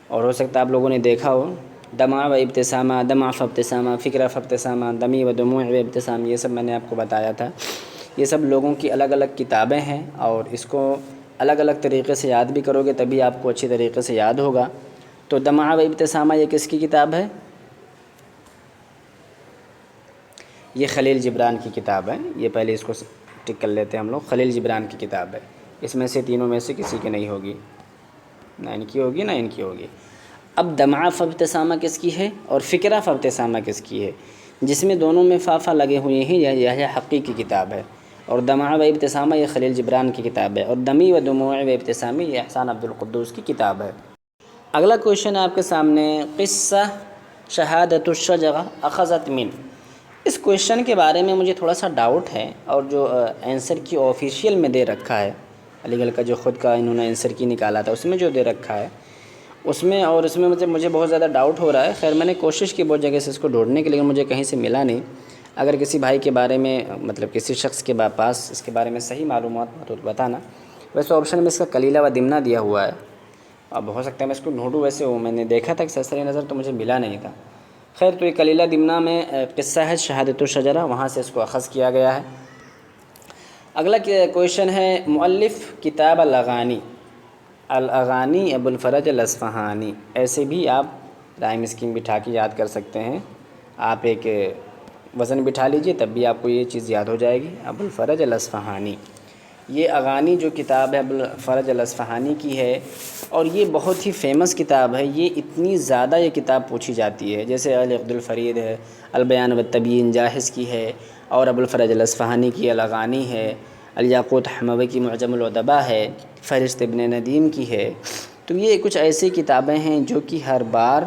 اور ہو سکتا ہے آپ لوگوں نے دیکھا ہو۔ دمع و ابتسامہ، دمع فابتسامہ، فکرہ فابتسامہ، دمی و دموع و ابتسام، یہ سب میں نے آپ کو بتایا تھا۔ یہ سب لوگوں کی الگ الگ کتابیں ہیں، اور اس کو الگ الگ طریقے سے یاد بھی کرو گے تبھی آپ کو اچھی طریقے سے یاد ہوگا۔ تو دمع و ابتسامہ یہ کس کی کتاب ہے؟ یہ خلیل جبران کی کتاب ہے۔ یہ پہلے اس کو ٹک کر لیتے ہیں ہم لوگ، خلیل جبران کی کتاب ہے۔ اس میں سے تینوں میں سے کسی کی نہیں ہوگی، نہ ان کی ہوگی نہ ان کی ہوگی۔ اب دمع فابتسامہ کس کی ہے اور فکرہ فابتسامہ کس کی ہے؟ جس میں دونوں میں فافا لگے ہوئے ہیں، یہ حقی کی کتاب ہے، اور دمع و ابتسامہ یہ خلیل جبران کی کتاب ہے، اور دمی و دموع و ابتسامی یہ احسان عبد القدوس کی کتاب ہے۔ اگلا کویشچن ہے آپ کے سامنے، قصہ شہادۃ الشجرہ اخذت من۔ اس کویشچن کے بارے میں مجھے تھوڑا سا ڈاؤٹ ہے، اور جو آنسر کی آفیشیل میں دے رکھا ہے، علی گڑھ کا جو خود کا انہوں نے آنسر کی نکالا تھا، اس میں جو دے رکھا ہے اس میں مجھے بہت زیادہ ڈاؤٹ ہو رہا ہے۔ خیر میں نے کوشش کی بہت جگہ سے اس کو ڈھونڈنے کی، لیکن مجھے کہیں سے ملا نہیں۔ اگر کسی بھائی کے بارے میں مطلب کسی شخص کے پاس اس کے بارے میں صحیح معلومات ہو تو بتانا۔ ویسے آپشن میں اس کا کلیلہ و دمنہ دیا ہوا ہے، اب ہو سکتا ہے میں اس کو ڈھونڈوں، ویسے میں نے دیکھا تھا کہ سرسری نظر تو مجھے ملا نہیں تھا۔ خیر تو یہ کلیلہ دمنہ میں قصہ ہے شہادۃ الشجرہ، وہاں سے اس کو اخذ کیا گیا ہے۔ اگلا کویشچن ہے، مؤلف کتاب الاغانی ابو الفرج الاصفہانی۔ ایسے بھی آپ رائم اسکیم بٹھا کے یاد کر سکتے ہیں، آپ ایک وزن بٹھا لیجئے تب بھی آپ کو یہ چیز یاد ہو جائے گی۔ ابو الفرج الاصفہانی، یہ اغانی جو کتاب ہے ابو الفرج الاصفہانی کی ہے، اور یہ بہت ہی فیمس کتاب ہے۔ یہ اتنی زیادہ یہ کتاب پوچھی جاتی ہے، جیسے العقد الفرید ہے، البیان والتبیین جاحظ کی ہے، اور ابو الفرج الاصفہانی کی الاغانی ہے، الیاقوت حموی کی معجم الادباء ہے، فہرست ابن ندیم کی ہے۔ تو یہ کچھ ایسی کتابیں ہیں جو کہ ہر بار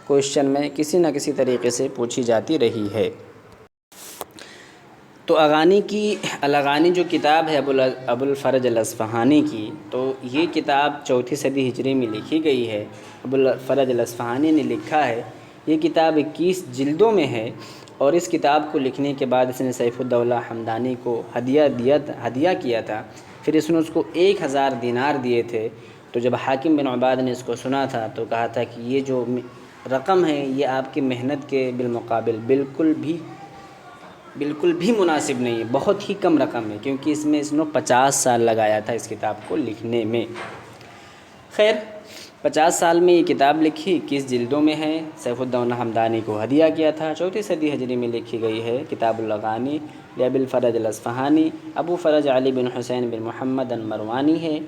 کویشچن میں کسی نہ کسی طریقے سے پوچھی جاتی رہی ہے۔ تو الاغانی جو کتاب ہے ابو الفرج الاصفہانی کی، تو یہ کتاب 4 صدی ہجری میں لکھی گئی ہے۔ ابو الفرج الاصفہانی نے لکھا ہے، یہ کتاب 21 جلدوں میں ہے، اور اس کتاب کو لکھنے کے بعد اس نے سیف الدولہ حمدانی کو ہدیہ کیا تھا، پھر اس نے اس کو 1000 دینار دیے تھے۔ تو جب حاکم بن عباد نے اس کو سنا تھا تو کہا تھا کہ یہ جو رقم ہے یہ آپ کی محنت کے بالمقابل بالکل بھی بالکل بھی مناسب نہیں ہے، بہت ہی کم رقم ہے، کیونکہ اس میں اس نے 50 سال لگایا تھا اس کتاب کو لکھنے میں۔ خیر، 50 سال میں یہ کتاب لکھی، 21 جلدوں میں ہے، سیف الدولہ ہمدانی کو ہدیہ کیا تھا، 4 صدی ہجری میں لکھی گئی ہے۔ کتاب الاغانی لابی الفرج الاصفہانی، ابو فرج علی بن حسین بن محمد المروانی ہے۔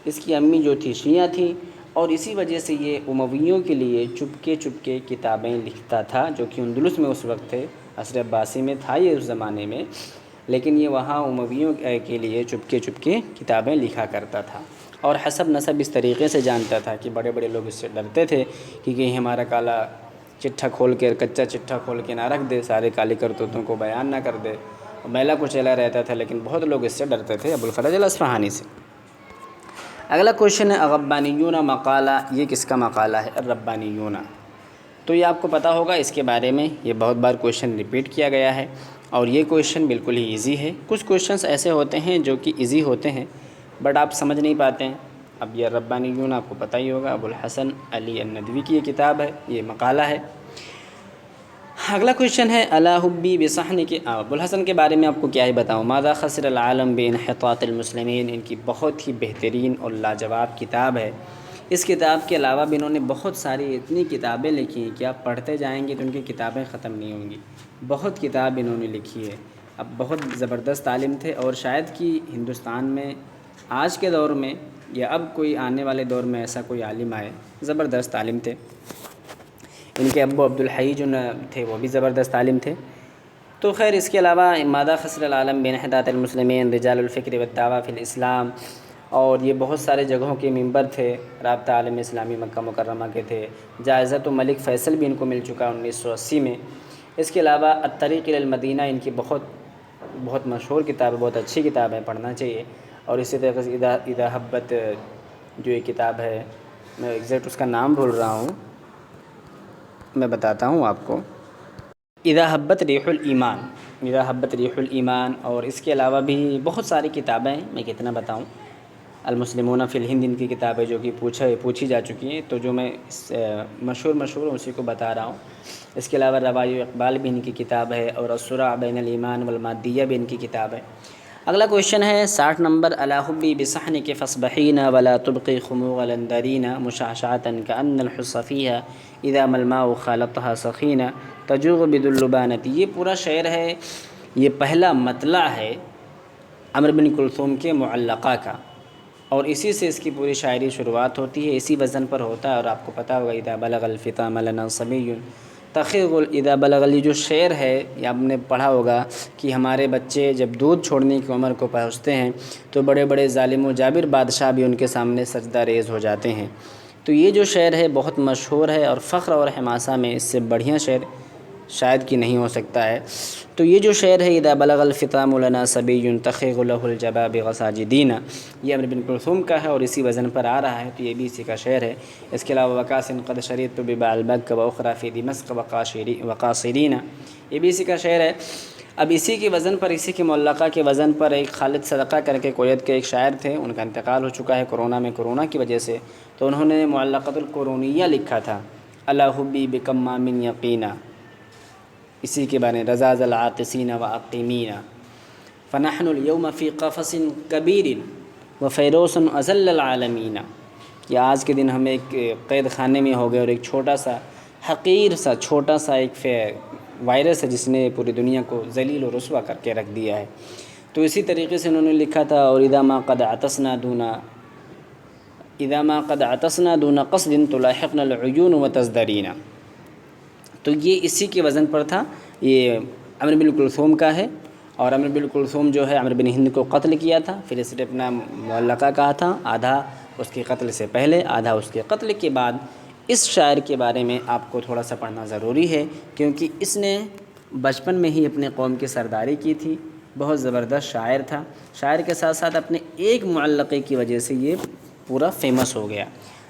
اس کی امی جو تھی شیعہ تھی، اور اسی وجہ سے یہ امویوں کے لیے چپکے چپکے کتابیں لکھتا تھا، جو کہ اندلس میں اس وقت تھے، عصر عباسی میں تھا یہ اس زمانے میں، لیکن یہ وہاں امویوں کے لیے چپکے چپکے کتابیں لکھا کرتا تھا، اور حسب نسب اس طریقے سے جانتا تھا کہ بڑے بڑے لوگ اس سے ڈرتے تھے کہ کہیں ہمارا کالا چٹھا کھول کے، کچا چٹھا کھول کے نہ رکھ دے، سارے کالی کرتوتوں کو بیان نہ کر دے۔ میلا کچیلا رہتا تھا، لیکن بہت لوگ اس سے ڈرتے تھے، ابو الفرج الاصفہانی سے۔ اگلا کویشچن ہے الربانیون مقالہ، یہ کس کا مقالہ ہے الربانیون؟ تو یہ آپ کو پتہ ہوگا اس کے بارے میں، یہ بہت بار کویشچن ریپیٹ کیا گیا ہے، اور یہ کویشچن بالکل ہی ایزی ہے۔ کچھ کویشچنس ایسے ہوتے ہیں جو کہ ایزی ہوتے ہیں بٹ آپ سمجھ نہیں پاتے ہیں۔ اب یہ الربانیون آپ کو پتہ ہی ہوگا، ابو الحسن علی الندوی کی یہ کتاب ہے، یہ مقالہ ہے۔ اگلا کویشچن ہے الا حبی بصحن کے، ابو الحسن کے بارے میں آپ کو کیا ہی بتاؤں، ماذا خسر العالم بانحطاط المسلمین، ان کی بہت ہی بہترین اور لاجواب کتاب ہے۔ اس کتاب کے علاوہ بھی انہوں نے بہت ساری اتنی کتابیں لکھی ہیں کہ آپ پڑھتے جائیں گے تو ان کی کتابیں ختم نہیں ہوں گی، بہت کتاب انہوں نے لکھی ہے۔ اب بہت زبردست عالم تھے، اور شاید کہ ہندوستان میں آج کے دور میں یا اب کوئی آنے والے دور میں ایسا کوئی عالم آئے، زبردست عالم تھے۔ ان کے ابو عبدالحی جو تھے وہ بھی زبردست عالم تھے۔ تو خیر، اس کے علاوہ ماذا خسر العالم بانحطاط المسلمین، رجال الفکر والدعوہ فی الاسلام، اور یہ بہت سارے جگہوں کے ممبر تھے، رابطہ عالم اسلامی مکہ مکرمہ کے تھے، جائزۃ الملک فیصل بھی ان کو مل چکا 1980 میں۔ اس کے علاوہ الطریق الی المدینہ ان کی بہت مشہور کتاب ہے، بہت اچھی کتاب ہے، پڑھنا چاہیے۔ اور اسی طریقے سے اذا حبت جو یہ کتاب ہے، میں ایگزیکٹ اس کا نام بھول رہا ہوں، میں بتاتا ہوں آپ کو، اذا حبت ریح الایمان، اذا حبت ریح الایمان۔ اور اس کے علاوہ بھی بہت ساری کتابیں ہیں، میں کتنا بتاؤں۔ المسلمون فی الہند ان کی کتاب ہے، جو کہ پوچھی جا چکی ہیں، تو جو میں مشہور اسی کو بتا رہا ہوں۔ اس کے علاوہ روای اقبال بھی ان کی کتاب ہے، اور الصراع بین الایمان والمادیہ بھی ان کی کتاب ہے۔ اگلا کویشچن ہے 60 نمبر، الا حبی بصحنک فاصبحین ولا تبقی خموغ الندرین مشعشعۃ کأن الحص فیہا اذا ما الماء خالطها سخین تجوغ باللبانۃ۔ یہ پورا شعر ہے، یہ پہلا مطلع ہے عمرو بن کلثوم کے معلقہ کا، اور اسی سے اس کی پوری شاعری شروعات ہوتی ہے، اسی وزن پر ہوتا ہے۔ اور آپ کو پتہ ہوگا اذا بلغ الفطام لنا صبی تخیغ، اذا بلغ، یہ جو شعر ہے یہ آپ نے پڑھا ہوگا کہ ہمارے بچے جب دودھ چھوڑنے کی عمر کو پہنچتے ہیں تو بڑے بڑے ظالم و جابر بادشاہ بھی ان کے سامنے سجدہ ریز ہو جاتے ہیں۔ تو یہ جو شعر ہے بہت مشہور ہے، اور فخر اور حماسہ میں اس سے بڑھیا شعر شاید کہ نہیں ہو سکتا ہے۔ تو یہ جو شعر ہے اذا بلغ الفطام لنا صبی تخیغ له الجبابغ ساجدین، یہ عمرو بن کلثوم کا ہے، اور اسی وزن پر آ رہا ہے، تو یہ بھی اسی کا شعر ہے۔ اس کے علاوہ وکاس قد شریط بباع البک واخری فی دمشق وقاصرین، یہ بھی اسی کا شعر ہے۔ اب اسی کے وزن پر، اسی کے معلقہ کے وزن پر ایک خالد صدقہ کر کے کویت کے ایک شاعر تھے، ان کا انتقال ہو چکا ہے کورونا کی وجہ سے، تو انہوں نے معلقۃ القرونیہ لکھا تھا، الا حبی بکمام یقینا، اسی کے بارے میں رزاز العاطسین واقیمین فنحن اليوم فی قفص کبیر وفیروس اذل العالمین، کہ آج کے دن ہم ایک قید خانے میں ہو گئے، اور ایک چھوٹا سا حقیر سا چھوٹا سا ایک وائرس ہے جس نے پوری دنیا کو ذلیل و رسوا کر کے رکھ دیا ہے۔ تو اسی طریقے سے انہوں نے لکھا تھا، اور اذا ما قد عطسنا دون قصد تلاحقنا العیون وتزدرین، تو یہ اسی کے وزن پر تھا۔ یہ عمرو بن کلثوم کا ہے، اور عمرو بن کلثوم جو ہے عمرو بن ہند کو قتل کیا تھا، پھر اس نے اپنا معلقہ کہا تھا، آدھا اس کے قتل سے پہلے، آدھا اس کے قتل کے بعد۔ اس شاعر کے بارے میں آپ کو تھوڑا سا پڑھنا ضروری ہے، کیونکہ اس نے بچپن میں ہی اپنے قوم کی سرداری کی تھی، بہت زبردست شاعر تھا۔ شاعر کے ساتھ ساتھ اپنے ایک معلقے کی وجہ سے یہ پورا فیمس ہو گیا۔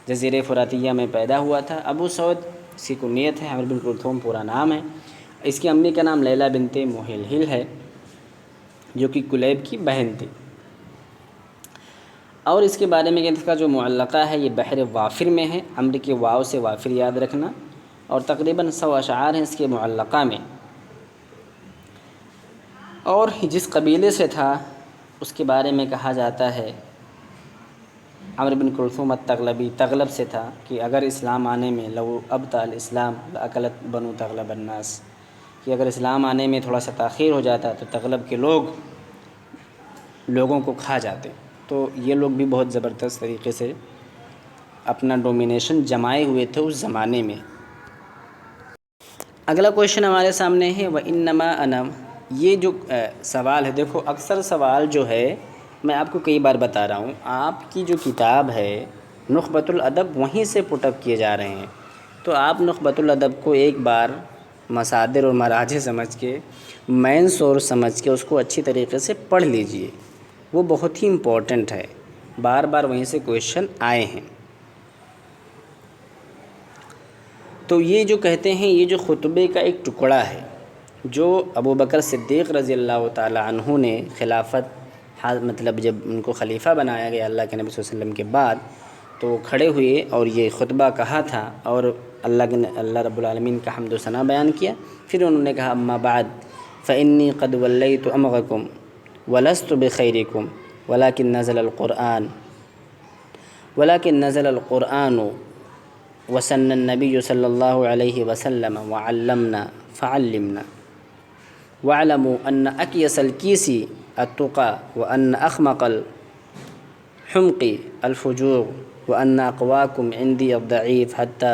جزیرہ فراتیہ میں پیدا ہوا تھا، ابو سعود اس کی کنیت ہے، عمرو بن کلثوم پورا نام ہے۔ اس کی امی کا نام لیلہ بنت محلحل ہے، جو کہ کلیب کی بہن تھی۔ اور اس کے بارے میں اس کا جو معلقہ ہے یہ بحر وافر میں ہے، عمرو کے واو سے وافر یاد رکھنا، اور تقریباً 100 اشعار ہیں اس کے معلقہ میں۔ اور جس قبیلے سے تھا اس کے بارے میں کہا جاتا ہے عمرو بن کلثوم التغلبی، تغلب سے تھا، کہ اگر اسلام آنے میں لو ابطأ الاسلام لاکلت بنو تغلب الناس، کہ اگر اسلام آنے میں تھوڑا سا تاخیر ہو جاتا تو تغلب کے لوگوں کو کھا جاتے۔ تو یہ لوگ بھی بہت زبردست طریقے سے اپنا ڈومینیشن جمائے ہوئے تھے اس زمانے میں۔ اگلا کویشچن ہمارے سامنے ہے وَإِنَّمَا أَنَا، یہ جو سوال ہے، دیکھو اکثر سوال جو ہے میں آپ کو کئی بار بتا رہا ہوں، آپ کی جو کتاب ہے نخبۃ الادب وہیں سے پٹ اپ کیے جا رہے ہیں، تو آپ نخبۃ الادب کو ایک بار مصادر اور مراجع سمجھ کے، مین سورس سمجھ کے اس کو اچھی طریقے سے پڑھ لیجئے، وہ بہت ہی امپورٹنٹ ہے، بار بار وہیں سے کویشچن آئے ہیں۔ تو یہ جو کہتے ہیں یہ جو خطبے کا ایک ٹکڑا ہے جو ابو بکر صدیق رضی اللہ تعالی عنہ نے خلافت مطلب جب ان کو خلیفہ بنایا گیا اللہ کے نبی صلی اللہ علیہ وسلم کے بعد، تو کھڑے ہوئے اور یہ خطبہ کہا تھا اور اللہ رب العالمین کا حمد و ثنا بیان کیا، پھر انہوں نے کہا اما بعد فإنی قد ولیت امرکم ولست بخیرکم ولکن نزل القرآن وسن النبی صلی اللہ علیہ وسلم وعلمنا فعلمنا واعلموا ان اکیس الکیس التقى وان اخمق الحمق الفجور وان اقواکم عندی الضعیف حتی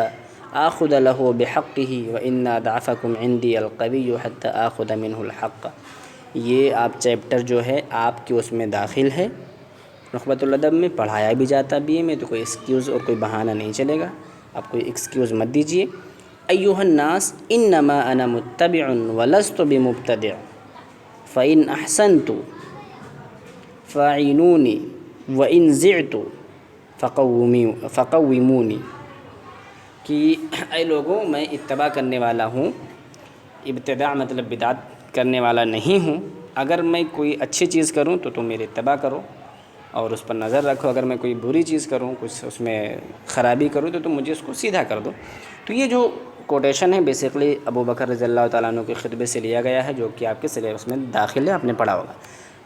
آخذ له بحقه وان ضعفکم عندی القوی حتی آخذ منه الحق۔ یہ آپ چیپٹر جو ہے آپ کے اس میں داخل ہے، نخبۃ الادب میں پڑھایا بھی جاتا بی اے میں، تو کوئی ایکسکیوز اور کوئی بہانہ نہیں چلے گا، آپ کوئی ایکسکیوز مت دیجیے۔ ایھا الناس انما انا متبع ولست بمبتدع فان احسنت فاعینونی وان زعت فقومونی، کہ اے لوگوں میں اتباع کرنے والا ہوں، ابتداع مطلب بدعت کرنے والا نہیں ہوں، اگر میں کوئی اچھی چیز کروں تو تم میرے اتباع کرو اور اس پر نظر رکھو، اگر میں کوئی بری چیز کروں، کچھ اس میں خرابی کروں تو تم مجھے اس کو سیدھا کر دو۔ تو یہ جو کوٹیشن ہے بیسیکلی ابو بکر رضی اللہ تعالیٰ عنہ کے خطبے سے لیا گیا ہے، جو کہ آپ کے سلیبس میں داخل ہے، آپ نے پڑھا ہوگا۔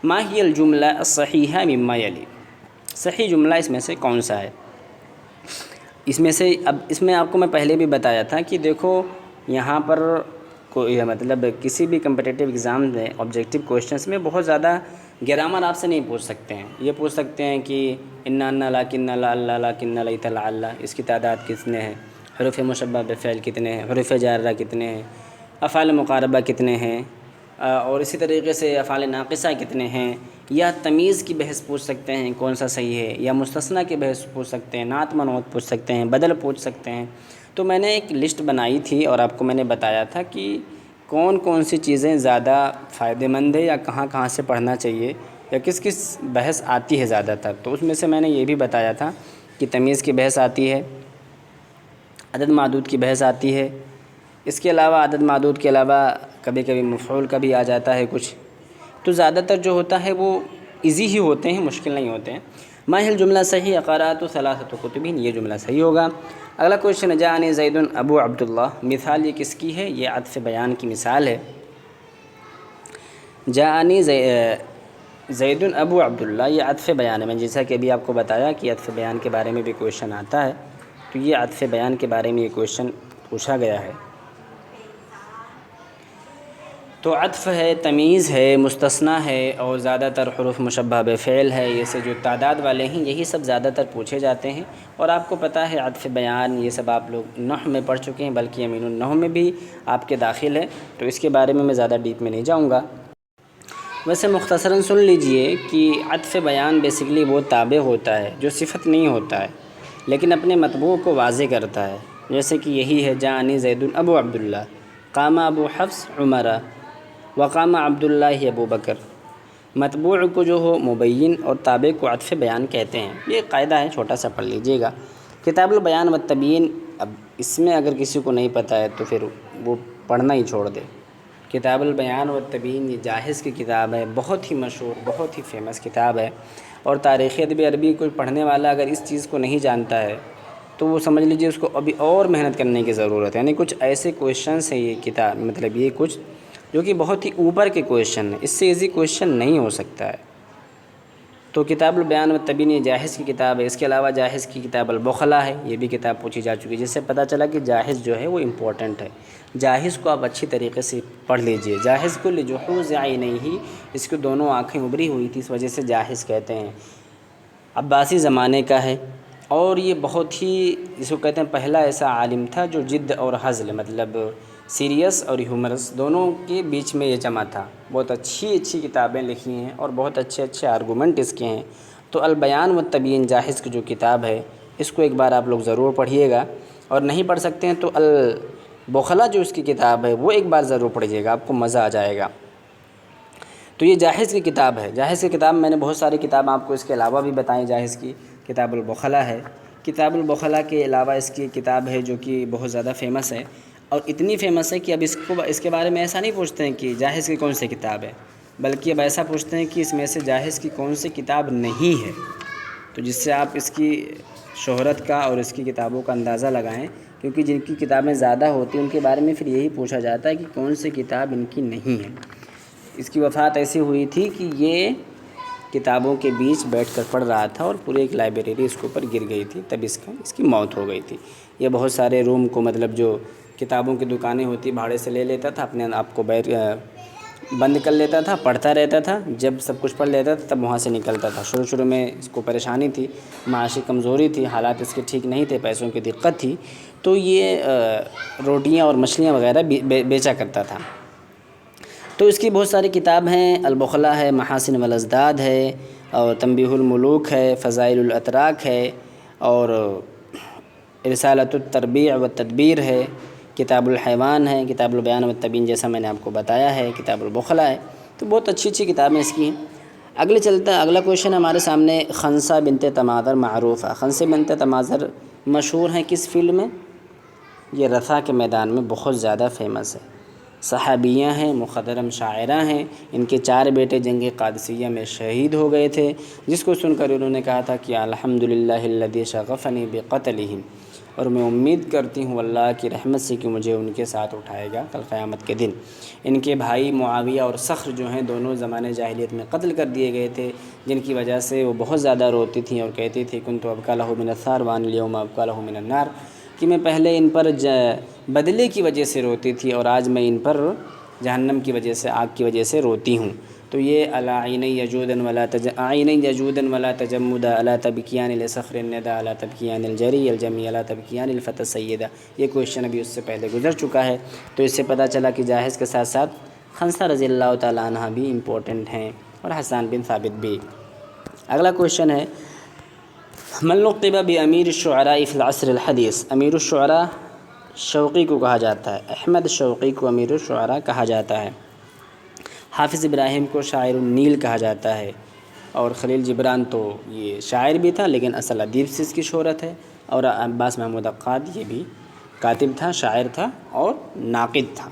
ما ہی الجملہ الصحیحہ مما یلی، صحیح جملہ اس میں سے کون سا ہے؟ اس میں سے اس میں آپ کو میں پہلے بھی بتایا تھا کہ دیکھو یہاں پر کوئی مطلب کسی بھی کمپٹیٹیو ایگزام میں آبجیکٹیو کویشچنس میں بہت زیادہ گرامر آپ سے نہیں پوچھ سکتے ہیں، یہ پوچھ سکتے ہیں کہ انا لاکن لا لاکن لیت لعل، اس کی تعداد کتنے ہیں، حروف مشبہ بفعل کتنے ہیں، حروف جارہ کتنے ہیں، افعال مقاربہ کتنے ہیں، اور اسی طریقے سے افعال ناقصہ کتنے ہیں، یا تمیز کی بحث پوچھ سکتے ہیں کون سا صحیح ہے، یا مستثنیٰ کی بحث پوچھ سکتے ہیں، نعت منعوت پوچھ سکتے ہیں، بدل پوچھ سکتے ہیں۔ تو میں نے ایک لسٹ بنائی تھی اور آپ کو میں نے بتایا تھا کہ کون کون سی چیزیں زیادہ فائدہ مند ہے، یا کہاں کہاں سے پڑھنا چاہیے، یا کس کس بحث آتی ہے زیادہ تر۔ تو اس میں سے میں نے یہ بھی بتایا تھا کہ تمیز کی بحث آتی ہے، عدد معدود کی بحث آتی ہے، اس کے علاوہ عدد معدود کے علاوہ کبھی کبھی مفعول کا بھی آ جاتا ہے کچھ، تو زیادہ تر جو ہوتا ہے وہ ایزی ہی ہوتے ہیں، مشکل نہیں ہوتے ہیں۔ ما ہی الجملہ صحیح قرأت ثلاثۃ کتب، یہ جملہ صحیح ہوگا۔ اگلا کویشچن، جاءنی زید ابو عبداللہ، مثال یہ کس کی ہے؟ یہ عطف بیان کی مثال ہے۔ جاءنی زید ابو عبداللہ، یہ عطف بیان ہے، میں جیسا کہ ابھی آپ کو بتایا کہ عطف بیان کے بارے میں بھی کویشچن آتا ہے، تو یہ عطف بیان کے بارے میں یہ کویشچن پوچھا گیا ہے۔ تو عطف ہے، تمیز ہے، مستثنیٰ ہے، اور زیادہ تر حروف مشبہ بفعل ہے، یہ سے جو تعداد والے ہیں یہی سب زیادہ تر پوچھے جاتے ہیں۔ اور آپ کو پتہ ہے عطف بیان یہ سب آپ لوگ نحو میں پڑھ چکے ہیں، بلکہ امین النحو میں بھی آپ کے داخل ہے، تو اس کے بارے میں زیادہ ڈیپ میں نہیں جاؤں گا۔ ویسے مختصراً سن لیجئے کہ عطف بیان بیسیکلی وہ تابع ہوتا ہے جو صفت نہیں ہوتا ہے لیکن اپنے مطبوع کو واضح کرتا ہے، جیسے کہ یہی ہے جاءنی زید ابو عبداللہ، قام ابو حفص عمر وقام عبداللہ ابو بکر۔ مطبوع کو جو ہو مبین اور تابع کو عطف بیان کہتے ہیں، یہ قاعدہ ہے، چھوٹا سا پڑھ لیجئے گا۔ کتاب البیان والتبیین، اب اس میں اگر کسی کو نہیں پتہ ہے تو پھر وہ پڑھنا ہی چھوڑ دے۔ کتاب البیان والتبیین یہ جاحظ کی کتاب ہے، بہت ہی مشہور، بہت ہی فیمس کتاب ہے، اور تاریخ ادب عربی کوئی پڑھنے والا اگر اس چیز کو نہیں جانتا ہے تو وہ سمجھ لیجیے اس کو ابھی اور محنت کرنے کی ضرورت ہے، یعنی کچھ ایسے کویشچنس ہیں یہ کتاب، مطلب یہ کچھ جو کہ بہت ہی اوپر کے کویشچن ہیں، اس سے ایزی کویشچن نہیں ہو سکتا ہے۔ تو کتاب البیان والتبیین یہ جاحظ کی کتاب ہے۔ اس کے علاوہ جاحظ کی کتاب البخلا ہے، یہ بھی کتاب پوچھی جا چکی ہے، جس سے پتہ چلا کہ جاحظ جو ہے وہ امپورٹنٹ ہے۔ جاحظ کو آپ اچھی طریقے سے پڑھ لیجئے۔ جاحظ کو لجحوظ عینیہ، اس کی دونوں آنکھیں ابری ہوئی تھی، اس وجہ سے جاحظ کہتے ہیں۔ عباسی زمانے کا ہے، اور یہ بہت ہی، اس کو کہتے ہیں پہلا ایسا عالم تھا جو جد اور ہزل، مطلب سیریس اور ہیومرس دونوں کے بیچ میں یہ جمع تھا۔ بہت اچھی کتابیں لکھی ہیں اور بہت اچھے آرگومنٹ اس کے ہیں۔ تو البیان والتبیین جاحظ کی جو کتاب ہے، اس کو ایک بار آپ لوگ ضرور پڑھیے گا، اور نہیں پڑھ سکتے ہیں تو البخلا جو اس کی کتاب ہے وہ ایک بار ضرور پڑھیے گا، آپ کو مزہ آ جائے گا۔ تو یہ جاحظ کی کتاب ہے۔ جاحظ کی کتاب میں نے بہت ساری کتاب آپ کو اس کے علاوہ بھی بتائیں۔ جاحظ کی کتاب البخلا ہے۔ کتاب البخلا کے علاوہ اس کی کتاب ہے جو کہ بہت زیادہ فیمس ہے، اور اتنی فیمس ہے کہ اب اس کے بارے میں ایسا نہیں پوچھتے ہیں کہ جاحظ کی کون سی کتاب ہے، بلکہ اب ایسا پوچھتے ہیں کہ اس میں سے جاحظ کی کون سی کتاب نہیں ہے۔ تو جس سے آپ اس کی شہرت کا اور اس کی کتابوں کا اندازہ لگائیں، کیونکہ جن کی کتابیں زیادہ ہوتی ہیں ان کے بارے میں پھر یہی پوچھا جاتا ہے کہ کون سی کتاب ان کی نہیں ہے۔ اس کی وفات ایسی ہوئی تھی کہ یہ کتابوں کے بیچ بیٹھ کر پڑھ رہا تھا اور پورے ایک لائبریری اس کے اوپر گر گئی تھی، تب اس کی موت ہو گئی تھی۔ یہ بہت سارے روم کو، مطلب جو کتابوں کی دکانیں ہوتی بھاڑے سے لے لیتا تھا، اپنے آپ کو بند کر لیتا تھا، پڑھتا رہتا تھا، جب سب کچھ پڑھ لیتا تھا تب وہاں سے نکلتا تھا۔ شروع میں اس کو پریشانی تھی، معاشی کمزوری تھی، حالات اس کے ٹھیک نہیں تھے، پیسوں کی دقت تھی، تو یہ روٹیاں اور مچھلیاں وغیرہ بیچا کرتا تھا۔ تو اس کی بہت ساری کتاب ہیں، البخلا ہے، محاسن والازداد ہے، اور تنبیہ الملوک ہے، فضائل الاتراک ہے، اور رسالۃ التربیع والتدبیر ہے، کتاب الحیوان ہے، کتاب البیان والتبیین جیسا میں نے آپ کو بتایا ہے، کتاب البخلا ہے۔ تو بہت اچھی کتابیں اس کی ہیں۔ اگلا کویشچن ہمارے سامنے، خنسہ بنت تماذر معروفہ۔ خنسہ بنت تماذر مشہور ہیں کس فیلڈ میں؟ یہ رثا کے میدان میں بہت زیادہ فیمس ہے۔ صحابیہ ہیں، مخضرم شاعرہ ہیں۔ ان کے 4 بیٹے جنگ قادسیہ میں شہید ہو گئے تھے، جس کو سن کر انہوں نے کہا تھا کہ الحمدللہ الذی شغفنی بقتلہم، اور میں امید کرتی ہوں اللہ کی رحمت سے کہ مجھے ان کے ساتھ اٹھائے گا کل قیامت کے دن۔ ان کے بھائی معاویہ اور صخر جو ہیں، دونوں زمانے جاہلیت میں قتل کر دیے گئے تھے، جن کی وجہ سے وہ بہت زیادہ روتی تھیں اور کہتی تھی کنت ابکی لہ من الثار وان الیوم ابکی لہ من النار، کہ میں پہلے ان پر بدلے کی وجہ سے روتی تھی اور آج میں ان پر جہنم کی وجہ سے، آگ کی وجہ سے روتی ہوں۔ تو یہ الا عینی یجودا ولا تجمدا الا تبکیان لصخر الندى الا تبکیان الجری الجمی الا تبکیان الفتى السیدہ، یہ کویشچن ابھی اس سے پہلے گزر چکا ہے۔ تو اس سے پتہ چلا کہ جاحظ کے ساتھ ساتھ خنسہ رضی اللہ تعالیٰ عنہ بھی امپورٹنٹ ہیں، اور حسان بن ثابت بھی۔ اگلا کویشچن ہے، من لقب بامیر الشعراء فی العصر الحدیث۔ امیر الشعراء شوقی کو کہا جاتا ہے، احمد شوقی کو امیر الشعراء کہا جاتا ہے۔ حافظ ابراہیم کو شاعر النیل کہا جاتا ہے، اور خلیل جبران تو یہ شاعر بھی تھا لیکن اصل ادیب سے اس کی شہرت ہے، اور عباس محمود عقاد یہ بھی کاتب تھا، شاعر تھا اور ناقد تھا۔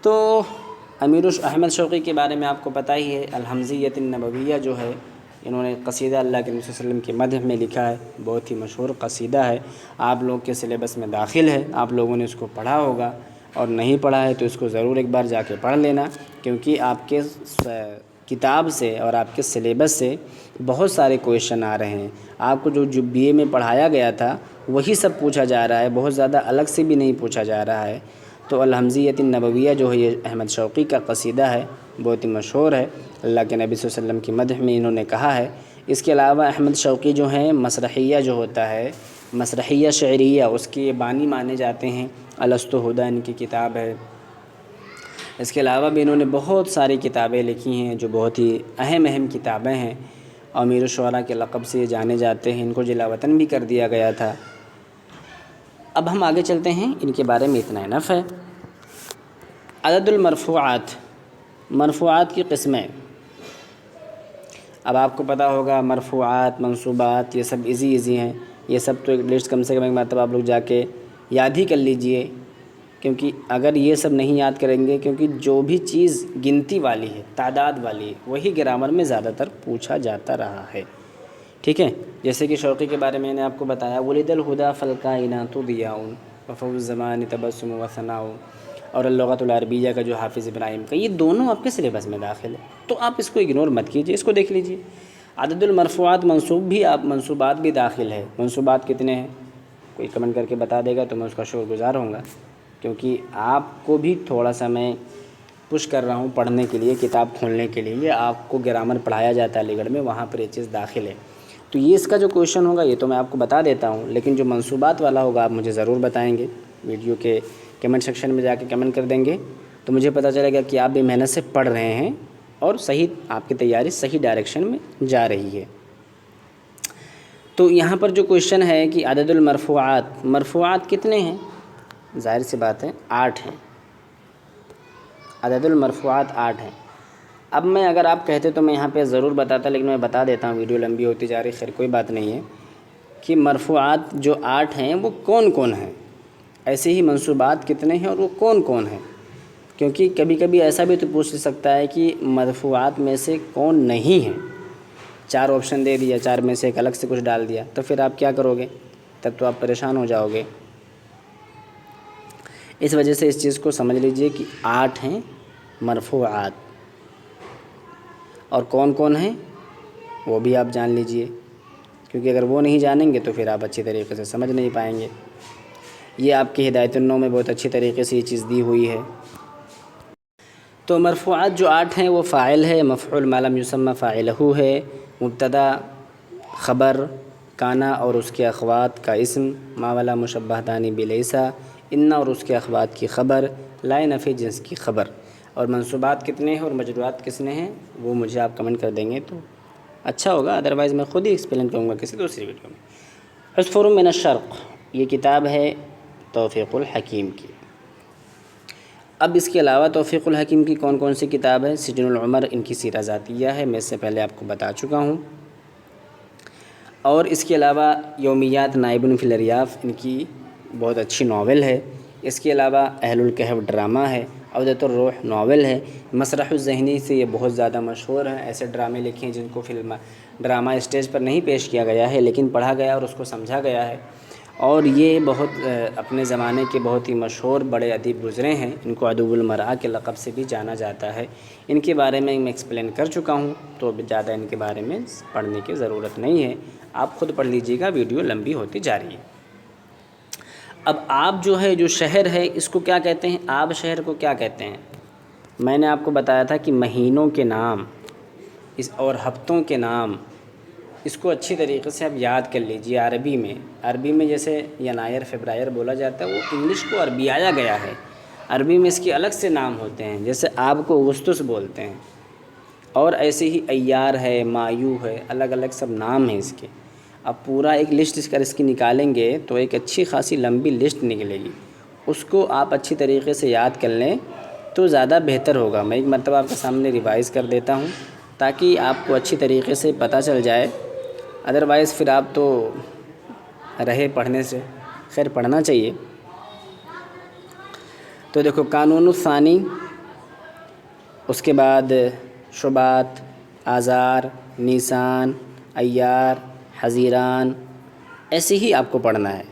تو احمد شوقی کے بارے میں آپ کو پتہ ہی ہے، الحمزیۃ النبویہ جو ہے، انہوں نے قصیدہ اللہ کے نبی صلی اللہ علیہ وسلم کے مدح میں لکھا ہے، بہت ہی مشہور قصیدہ ہے، آپ لوگ کے سلیبس میں داخل ہے، آپ لوگوں نے اس کو پڑھا ہوگا، اور نہیں پڑھا ہے تو اس کو ضرور ایک بار جا کے پڑھ لینا، کیونکہ آپ کے کتاب سے اور آپ کے سلیبس سے بہت سارے کویشچن آ رہے ہیں۔ آپ کو جو بی اے میں پڑھایا گیا تھا وہی سب پوچھا جا رہا ہے، بہت زیادہ الگ سے بھی نہیں پوچھا جا رہا ہے۔ تو الحمزیۃ النبویہ جو ہے یہ احمد شوقی کا قصیدہ ہے، بہت ہی مشہور ہے، اللہ کے نبی صلی اللہ علیہ وسلم کی مدح میں انہوں نے کہا ہے۔ اس کے علاوہ احمد شوقی جو ہیں، مسرحیہ جو ہوتا ہے، مسرحیہ شعریہ، اس کے بانی مانے جاتے ہیں، الست ہدیٰ ان کی کتاب ہے۔ اس کے علاوہ بھی انہوں نے بہت ساری کتابیں لکھی ہیں جو بہت ہی اہم کتابیں ہیں، امیر الشعراء کے لقب سے یہ جانے جاتے ہیں، ان کو جلا وطن بھی کر دیا گیا تھا۔ اب ہم آگے چلتے ہیں، ان کے بارے میں اتنا انف ہے۔ عدد المرفوعات، مرفوعات کی قسمیں۔ اب آپ کو پتہ ہوگا مرفوعات، منصوبات، یہ سب ایزی ہیں، یہ سب تو ایک لسٹ کم سے کم ایک مرتبہ آپ لوگ جا کے یاد ہی کر لیجئے، کیونکہ اگر یہ سب نہیں یاد کریں گے، کیونکہ جو بھی چیز گنتی والی ہے، تعداد والی ہے، وہی گرامر میں زیادہ تر پوچھا جاتا رہا ہے، ٹھیک ہے؟ جیسے کہ شوقی کے بارے میں نے آپ کو بتایا، ولد الہدیٰ فالکائنات ضیاء وفو الزمان تبسم وثناء، اور اللغۃ العربیہ کا جو حافظ ابراہیم کا، یہ دونوں آپ کے سلیبس میں داخل ہے، تو آپ اس کو اگنور مت کیجیے، اس کو دیکھ لیجیے۔ عدد المرفوعات منصوبات بھی داخل ہے۔ منصوبات کتنے ہیں؟ کوئی کمنٹ کر کے بتا دے گا تو میں اس کا شکر گزار ہوں گا، کیونکہ آپ کو بھی تھوڑا سا میں پش کر رہا ہوں پڑھنے کے لیے، کتاب کھولنے کے لیے۔ یہ آپ کو گرامر پڑھایا جاتا ہے علی گڑھ میں، وہاں پر یہ چیز داخل ہے۔ تو یہ اس کا جو کویشچن ہوگا یہ تو میں آپ کو بتا دیتا ہوں، لیکن جو منصوبات والا ہوگا آپ مجھے ضرور بتائیں گے، ویڈیو کے کمنٹ سیکشن میں جا کے کمنٹ کر دیں گے، تو مجھے پتہ چلے گا کہ آپ بھی محنت سے پڑھ رہے ہیں اور صحیح، آپ کی تیاری صحیح ڈائریکشن میں جا رہی ہے۔ تو یہاں پر جو کویشچن ہے کہ عدد المرفوعات، مرفوعات کتنے ہیں؟ ظاہر سی بات ہے 8 ہیں، عدد المرفوعات 8 ہیں۔ اب میں اگر آپ کہتے تو میں یہاں پہ ضرور بتاتا، لیکن میں بتا دیتا ہوں، ویڈیو لمبی ہوتی جا رہی، خیر کوئی بات نہیں ہے، کہ مرفوعات جو 8 ہیں وہ کون کون ہیں، ایسے ہی منصوبات کتنے ہیں اور وہ کون کون ہیں، کیونکہ کبھی کبھی ایسا بھی تو پوچھ سکتا ہے کہ مرفوعات میں سے کون نہیں ہیں، 4 آپشن دے دیا، 4 میں سے ایک الگ سے کچھ ڈال دیا، تو پھر آپ کیا کرو گے؟ تب تو آپ پریشان ہو جاؤ گے۔ اس وجہ سے اس چیز کو سمجھ لیجئے کہ 8 ہیں مرفوعات، اور کون کون ہیں وہ بھی آپ جان لیجئے، کیونکہ اگر وہ نہیں جانیں گے تو پھر آپ اچھی طریقے سے سمجھ نہیں پائیں گے۔ یہ آپ کی ہدایت النو میں بہت اچھی طریقے سے یہ چیز دی ہوئی ہے۔ تو مرفوعات جو 8 ہیں وہ فاعل ہے، مفعول ما لم یسمى فاعلہ ہے، مبتدا، خبر، کانا اور اس کے اخوات کا اسم، ما والا مشبہ دانی بلیسا، ان اور اس کے اخوات کی خبر، لا نفی جنس کی خبر۔ اور منصوبات کتنے ہیں اور مجرورات کتنے ہیں وہ مجھے آپ کمنٹ کر دیں گے تو اچھا ہوگا، ادروائز میں خود ہی ایکسپلین کروں گا کسی دوسری ویڈیو میں۔ عصفور من الشرق، یہ کتاب ہے توفیق الحکیم کی۔ اب اس کے علاوہ توفیق الحکیم کی کون کون سی کتاب ہے؟ سجن العمر ان کی سیرہ ذاتیہ ہے، میں اس سے پہلے آپ کو بتا چکا ہوں، اور اس کے علاوہ یومیات نائب فی الاریاف ان کی بہت اچھی ناول ہے۔ اس کے علاوہ اہل الکہف ڈرامہ ہے، عودۃ الروح ناول ہے، مسرح الذہنی سے یہ بہت زیادہ مشہور ہیں، ایسے ڈرامے لکھے ہیں جن کو فلم ڈرامہ اسٹیج پر نہیں پیش کیا گیا ہے لیکن پڑھا گیا اور اس کو سمجھا گیا ہے، اور یہ بہت اپنے زمانے کے بہت ہی مشہور بڑے ادیب گزرے ہیں، ان کو عدو المرء کے لقب سے بھی جانا جاتا ہے۔ ان کے بارے میں ایکسپلین کر چکا ہوں، تو زیادہ ان کے بارے میں پڑھنے کی ضرورت نہیں ہے، آپ خود پڑھ لیجئے گا، ویڈیو لمبی ہوتی جا رہی ہے۔ اب آب جو ہے، جو شہر ہے، اس کو کیا کہتے ہیں؟ آب شہر کو کیا کہتے ہیں؟ میں نے آپ کو بتایا تھا کہ مہینوں کے نام اور ہفتوں کے نام، اس کو اچھی طریقے سے آپ یاد کر لیجئے۔ عربی میں جیسے ینائر فبرائر بولا جاتا ہے، وہ انگلش کو عربی آیا گیا ہے، عربی میں اس کے الگ سے نام ہوتے ہیں، جیسے آب کو اگستس بولتے ہیں، اور ایسے ہی ایار ہے، مایو ہے، الگ الگ سب نام ہیں اس کے۔ اب پورا ایک لسٹ اس کی نکالیں گے تو ایک اچھی خاصی لمبی لسٹ نکلے گی، اس کو آپ اچھی طریقے سے یاد کر لیں تو زیادہ بہتر ہوگا۔ میں ایک مرتبہ آپ کے سامنے ریوائز کر دیتا ہوں تاکہ آپ کو اچھی طریقے سے پتہ چل جائے، ادروائز پھر آپ تو رہے پڑھنے سے، خیر پڑھنا چاہیے۔ تو دیکھو، قانون الثانی، اس کے بعد شبات، آذار، نیسان، ایار، حزیران، ایسے ہی آپ کو پڑھنا ہے۔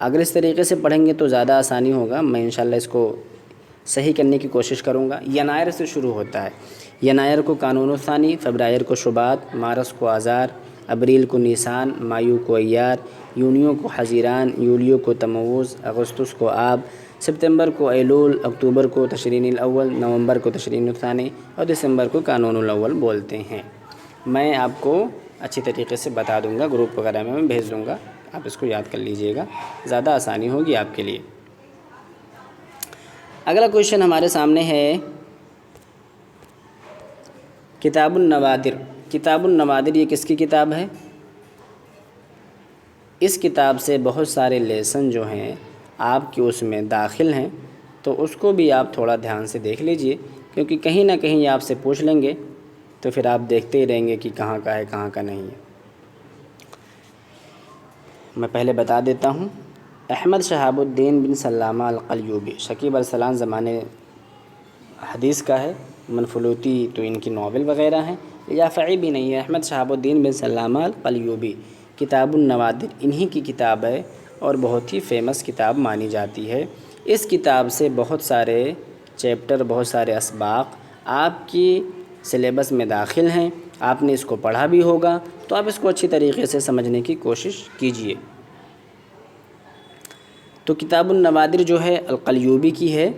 اگر اس طریقے سے پڑھیں گے تو زیادہ آسانی ہوگا، میں انشاءاللہ اس کو صحیح کرنے کی کوشش کروں گا۔ ینائر سے شروع ہوتا ہے، ینائر کو قانون الثانی، فبرائر کو شبات، مارس کو آذار، ابریل کو نیسان، مایو کو ایار، یونیو کو حزیران، یولیو کو تموز، اگستس کو آب، ستمبر کو ایلول، اکتوبر کو تشرین الاول، نومبر کو تشرین الثانی، اور دسمبر کو قانون الاول بولتے ہیں۔ میں آپ کو اچھی طریقے سے بتا دوں گا، گروپ وغیرہ میں بھیج دوں گا، آپ اس کو یاد کر لیجئے گا، زیادہ آسانی ہوگی آپ کے لیے۔ اگلا کویشچن ہمارے سامنے ہے کتاب النوادر۔ کتاب النوادر یہ کس کی کتاب ہے؟ اس کتاب سے بہت سارے لیسن جو ہیں آپ کے اس میں داخل ہیں، تو اس کو بھی آپ تھوڑا دھیان سے دیکھ لیجئے، کیونکہ کہیں نہ کہیں یہ آپ سے پوچھ لیں گے، تو پھر آپ دیکھتے ہی رہیں گے کہ کہاں کا ہے کہاں کا نہیں ہے۔ میں پہلے بتا دیتا ہوں، احمد شہاب الدین بن سلامہ القلیوبی، شکیب ارسلان زمانے حدیث کا ہے، منفلوطی تو ان کی ناول وغیرہ ہیں، یافعی بھی نہیں ہے، احمد شہاب الدین بن سلامہ القلیوبی، کتاب النوادر انہی کی کتاب ہے اور بہت ہی فیمس کتاب مانی جاتی ہے۔ اس کتاب سے بہت سارے چیپٹر، بہت سارے اسباق آپ کی سلیبس میں داخل ہیں، آپ نے اس کو پڑھا بھی ہوگا، تو آپ اس کو اچھی طریقے سے سمجھنے کی کوشش کیجیے۔ تو کتاب النوادر جو ہے القلیوبی کی ہے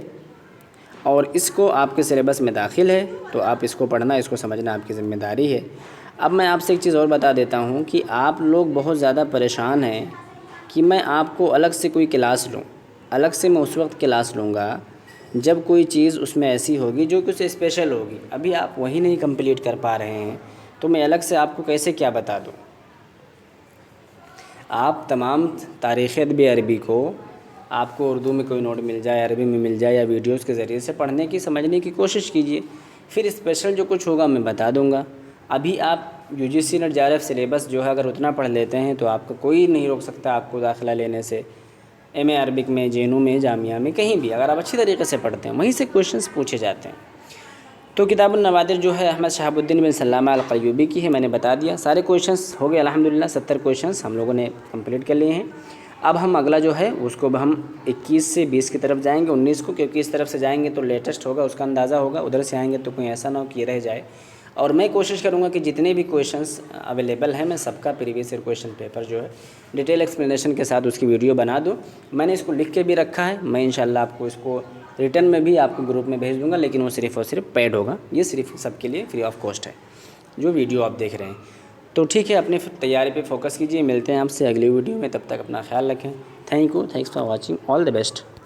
اور اس کو آپ کے سلیبس میں داخل ہے، تو آپ اس کو پڑھنا، اس کو سمجھنا آپ کی ذمہ داری ہے۔ اب میں آپ سے ایک چیز اور بتا دیتا ہوں کہ آپ لوگ بہت زیادہ پریشان ہیں کہ میں آپ کو الگ سے کوئی کلاس لوں، الگ سے میں اس وقت کلاس لوں گا جب کوئی چیز اس میں ایسی ہوگی جو کچھ اسپیشل ہوگی، ابھی آپ وہی نہیں کمپلیٹ کر پا رہے ہیں، تو میں الگ سے آپ کو کیسے کیا بتا دوں۔ آپ تمام تاریخ ادب عربی کو، آپ کو اردو میں کوئی نوٹ مل جائے، عربی میں مل جائے یا ویڈیوز کے ذریعے سے پڑھنے کی، سمجھنے کی کوشش کیجیے، پھر اسپیشل جو کچھ ہوگا میں بتا دوں گا۔ ابھی آپ UGC نیٹ JRF سلیبس جو ہے اگر اتنا پڑھ لیتے ہیں تو آپ کا کوئی نہیں روک سکتا آپ کو داخلہ لینے سے، MA عربک میں، JNU میں، جامعہ میں، کہیں بھی اگر آپ اچھی طریقے سے پڑھتے ہیں وہیں سے کویشچنس پوچھے جاتے ہیں۔ تو کتاب النوادر جو ہے احمد شہاب الدین بن سلامہ القلیوبی کی ہے، میں نے بتا دیا، سارے کویشچنس ہو گئے الحمدللہ، 70 کویشچنس ہم لوگوں نے کمپلیٹ کر لیے ہیں۔ اب ہم اگلا جو ہے اس کو ہم 21 سے 20 کی طرف جائیں گے، 19 کو، کیونکہ اس طرف سے جائیں گے تو لیٹسٹ ہوگا، اس کا اندازہ ہوگا، ادھر سے آئیں گے تو کوئی ایسا نہ ہو کہ یہ رہ جائے۔ اور میں کوشش کروں گا کہ جتنے بھی کویشچنس اویلیبل ہیں میں سب کا پریویس ایئر کویشچن پیپر جو ہے ڈیٹیل ایکسپلینیشن کے ساتھ اس کی ویڈیو بنا دوں۔ میں نے اس کو لکھ کے بھی رکھا ہے، میں انشاءاللہ آپ کو اس کو ریٹن میں بھی آپ کو گروپ میں بھیج دوں گا، لیکن وہ صرف اور صرف پیڈ ہوگا، یہ صرف سب کے لیے فری آف کاسٹ ہے جو ویڈیو آپ دیکھ رہے ہیں۔ تو ٹھیک ہے، اپنے تیاری پہ فوکس کیجیے، ملتے ہیں آپ سے اگلی ویڈیو میں، تب تک اپنا خیال رکھیں۔ Thank you, thanks for watching, all the best.